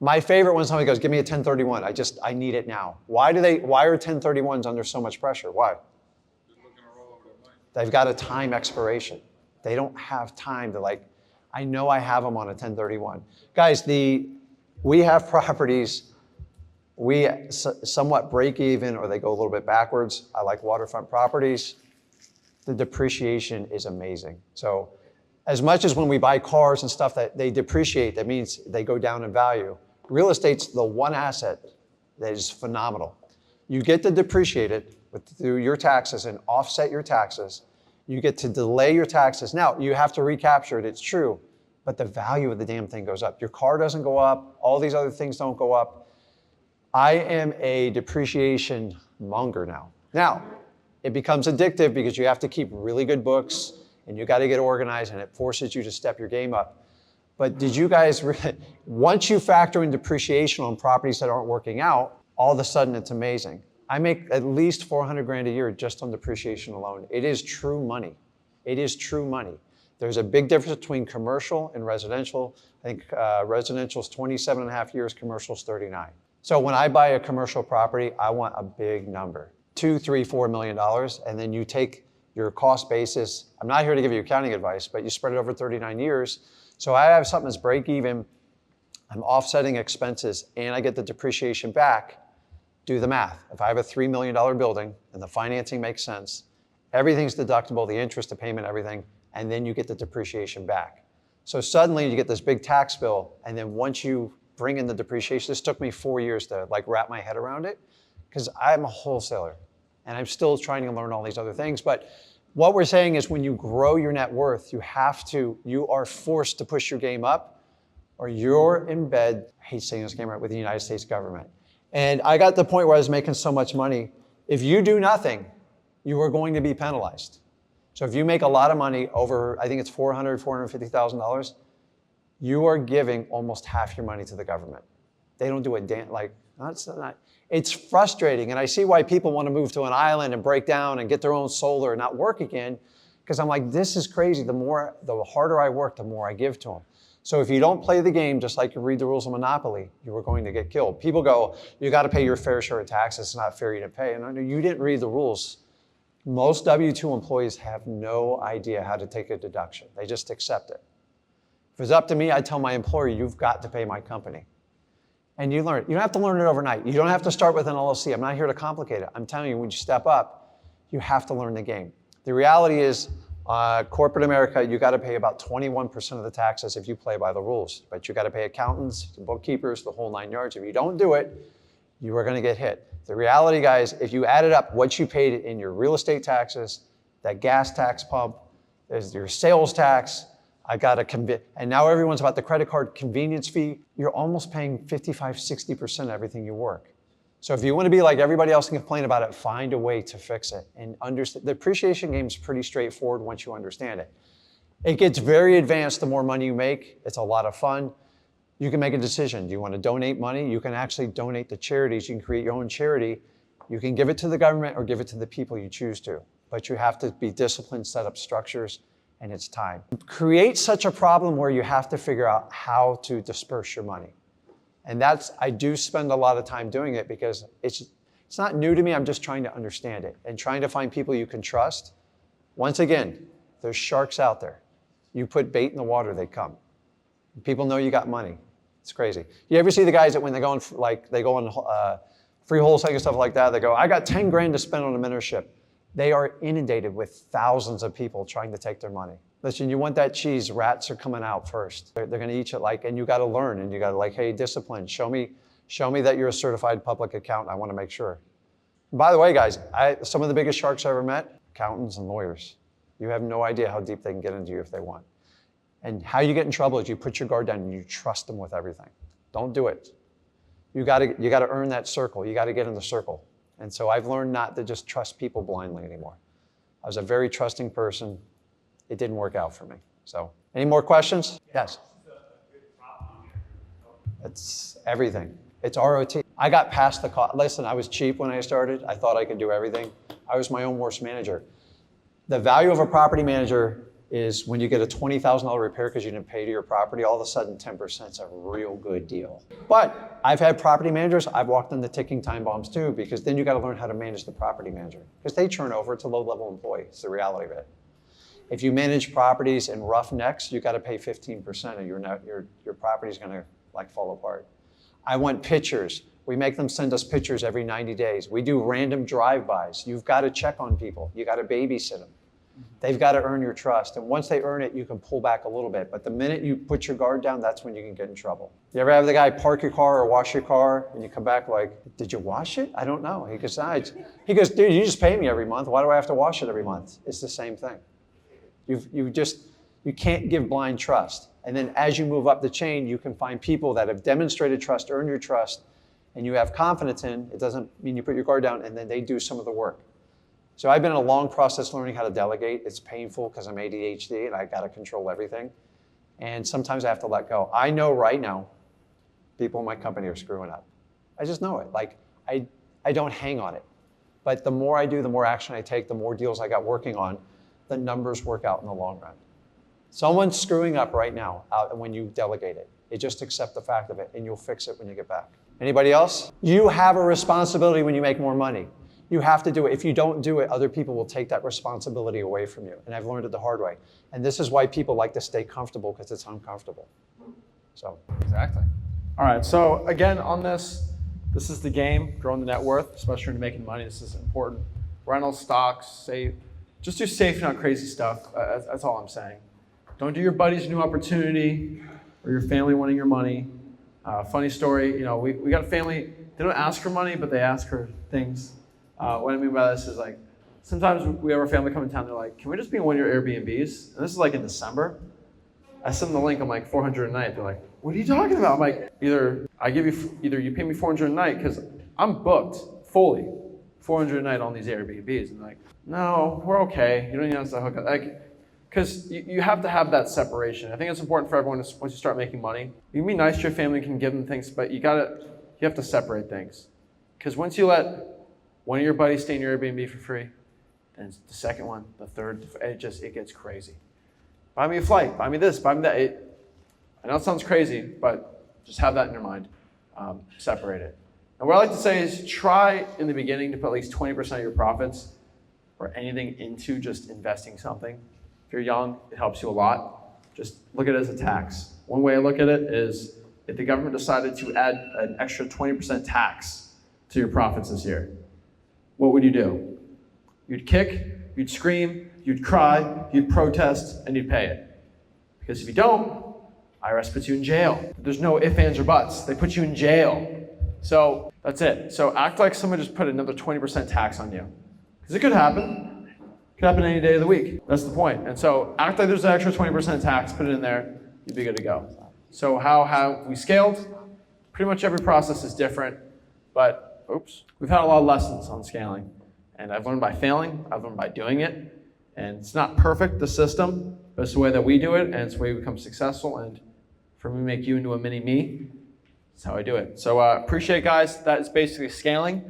My favorite when somebody goes, give me a 1031. I need it now. Why are 1031s under so much pressure? Why? They've got a time expiration. They don't have time to like, I know I have them on a 1031. Guys, we have properties, we somewhat break even or they go a little bit backwards. I like waterfront properties. The depreciation is amazing. So as much as when we buy cars and stuff that they depreciate, that means they go down in value. Real estate's the one asset that is phenomenal. You get to depreciate it through your taxes and offset your taxes. You get to delay your taxes. Now, you have to recapture it, it's true, but the value of the damn thing goes up. Your car doesn't go up, all these other things don't go up. I am a depreciation monger now. Now, it becomes addictive because you have to keep really good books and you got to get organized and it forces you to step your game up. But did you guys, once you factor in depreciation on properties that aren't working out, all of a sudden it's amazing. I make at least 400 grand a year just on depreciation alone. It is true money. It is true money. There's a big difference between commercial and residential. I think residential is 27 and a half years, commercial is 39. So when I buy a commercial property, I want a big number, $2, $3, $4 million, and then you take your cost basis. I'm not here to give you accounting advice, but you spread it over 39 years. So I have something that's break even, I'm offsetting expenses, and I get the depreciation back. Do the math. If I have a $3 million building and the financing makes sense, everything's deductible, the interest, the payment, everything, and then you get the depreciation back. So suddenly you get this big tax bill, and then once you bring in the depreciation, this took me 4 years to like wrap my head around it, because I'm a wholesaler, and I'm still trying to learn all these other things. But what we're saying is when you grow your net worth, you are forced to push your game up, or you're in bed, I hate saying this game right, with the United States government. And I got to the point where I was making so much money. If you do nothing, you are going to be penalized. So if you make a lot of money over, I think it's $400,000, $450,000, you are giving almost half your money to the government. They don't do a damn, like, it's frustrating. And I see why people want to move to an island and break down and get their own solar and not work again. Because I'm like, this is crazy. The harder I work, the more I give to them. So if you don't play the game, just like you read the rules of Monopoly, you are going to get killed. People go, you got to pay your fair share of taxes. It's not fair you didn't pay. And I know you didn't read the rules. Most W-2 employees have no idea how to take a deduction. They just accept it. If it's up to me, I tell my employer, you've got to pay my company. And you learn it. You don't have to learn it overnight. You don't have to start with an LLC. I'm not here to complicate it. I'm telling you, when you step up, you have to learn the game. The reality is, corporate America, you got to pay about 21% of the taxes if you play by the rules. But you got to pay accountants, bookkeepers, the whole 9 yards. If you don't do it, you are going to get hit. The reality, guys, if you added up what you paid in your real estate taxes, that gas tax pump, there's your sales tax, and now everyone's about the credit card convenience fee, you're almost paying 55, 60% of everything you work. So if you want to be like everybody else and complain about it, find a way to fix it. And understand, the appreciation game is pretty straightforward once you understand it. It gets very advanced the more money you make. It's a lot of fun. You can make a decision. Do you want to donate money? You can actually donate to charities. You can create your own charity. You can give it to the government or give it to the people you choose to. But you have to be disciplined, set up structures, and it's time. Create such a problem where you have to figure out how to disperse your money. And I do spend a lot of time doing it because it's not new to me. I'm just trying to understand it and trying to find people you can trust. Once again, there's sharks out there. You put bait in the water, they come. People know you got money. It's crazy. You ever see the guys that when they go on free wholesaling and stuff like that, they go, I got 10 grand to spend on a mentorship. They are inundated with thousands of people trying to take their money. Listen, you want that cheese, rats are coming out first. They're going to eat you and you got to learn, and you got to hey, discipline. Show me that you're a certified public accountant. I want to make sure. And by the way, guys, some of the biggest sharks I ever met, accountants and lawyers. You have no idea how deep they can get into you if they want. And how you get in trouble is you put your guard down and you trust them with everything. Don't do it. You got to earn that circle. You got to get in the circle. And so I've learned not to just trust people blindly anymore. I was a very trusting person. It didn't work out for me. So, any more questions? Yes. It's everything. It's ROT. I got past the cost. Listen, I was cheap when I started. I thought I could do everything. I was my own worst manager. The value of a property manager is when you get a $20,000 repair because you didn't pay to your property, all of a sudden 10% is a real good deal. But I've had property managers, I've walked into ticking time bombs too, because then you got to learn how to manage the property manager. Because they turn over, it's a low-level employee, it's the reality of it. If you manage properties in roughnecks, you got to pay 15% or your property's going to fall apart. I want pictures. We make them send us pictures every 90 days. We do random drive-bys. You've got to check on people. You got to babysit them. They've got to earn your trust. And once they earn it, you can pull back a little bit. But the minute you put your guard down, that's when you can get in trouble. You ever have the guy park your car or wash your car and you come back like, did you wash it? I don't know. He goes, dude, you just pay me every month. Why do I have to wash it every month? It's the same thing. You can't give blind trust. And then as you move up the chain, you can find people that have demonstrated trust, earned your trust, and you have confidence in. It doesn't mean you put your guard down and then they do some of the work. So I've been in a long process learning how to delegate. It's painful because I'm ADHD and I got to control everything. And sometimes I have to let go. I know right now people in my company are screwing up. I just know it. I don't hang on it. But the more I do, the more action I take, the more deals I got working on, the numbers work out in the long run. Someone's screwing up right now when you delegate it. You just accept the fact of it and you'll fix it when you get back. Anybody else? You have a responsibility when you make more money. You have to do it. If you don't do it, other people will take that responsibility away from you. And I've learned it the hard way. And this is why people like to stay comfortable, because it's uncomfortable. So. Exactly. All right, so again, on this is the game, growing the net worth, especially when you're making money. This is important. Rental, stocks, save. Just do safe, not crazy stuff. That's all I'm saying. Don't do your buddy's new opportunity or your family wanting your money. Funny story, we got a family, they don't ask for money, but they ask for things. What I mean by this is sometimes we have our family come in town, they're like, can we just be in one of your Airbnbs? And this is in December. I send them the link, I'm like, $400 a night. They're like, what are you talking about? I'm like, either you pay me $400 a night, because I'm booked fully, $400 a night on these Airbnbs. And they're like, no, we're okay. You don't even have to hook up. Because you have to have that separation. I think it's important for everyone once you start making money. You can be nice to your family, you can give them things, but you have to separate things. Because once you let one of your buddies stay in your Airbnb for free, then the second one, the third, it gets crazy. Buy me a flight, buy me this, buy me that. I know it sounds crazy, but just have that in your mind. Separate it. And what I like to say is try in the beginning to put at least 20% of your profits or anything into just investing something. If you're young, it helps you a lot. Just look at it as a tax. One way I look at it is if the government decided to add an extra 20% tax to your profits this year, what would you do? You'd kick, you'd scream, you'd cry, you'd protest, and you'd pay it. Because if you don't, IRS puts you in jail. There's no ifs, ands, or buts. They put you in jail. So That's it. So act like someone just put another 20% tax on you. Because it could happen. It could happen any day of the week. That's the point. And so act like there's an extra 20% tax, put it in there, you'd be good to go. So how have we scaled? Pretty much every process is different, but we've had a lot of lessons on scaling. And I've learned by failing, I've learned by doing it. And it's not perfect, the system, but it's the way that we do it, and it's the way we become successful. And for me to make you into a mini me, that's how I do it. So appreciate it, guys. That is basically scaling.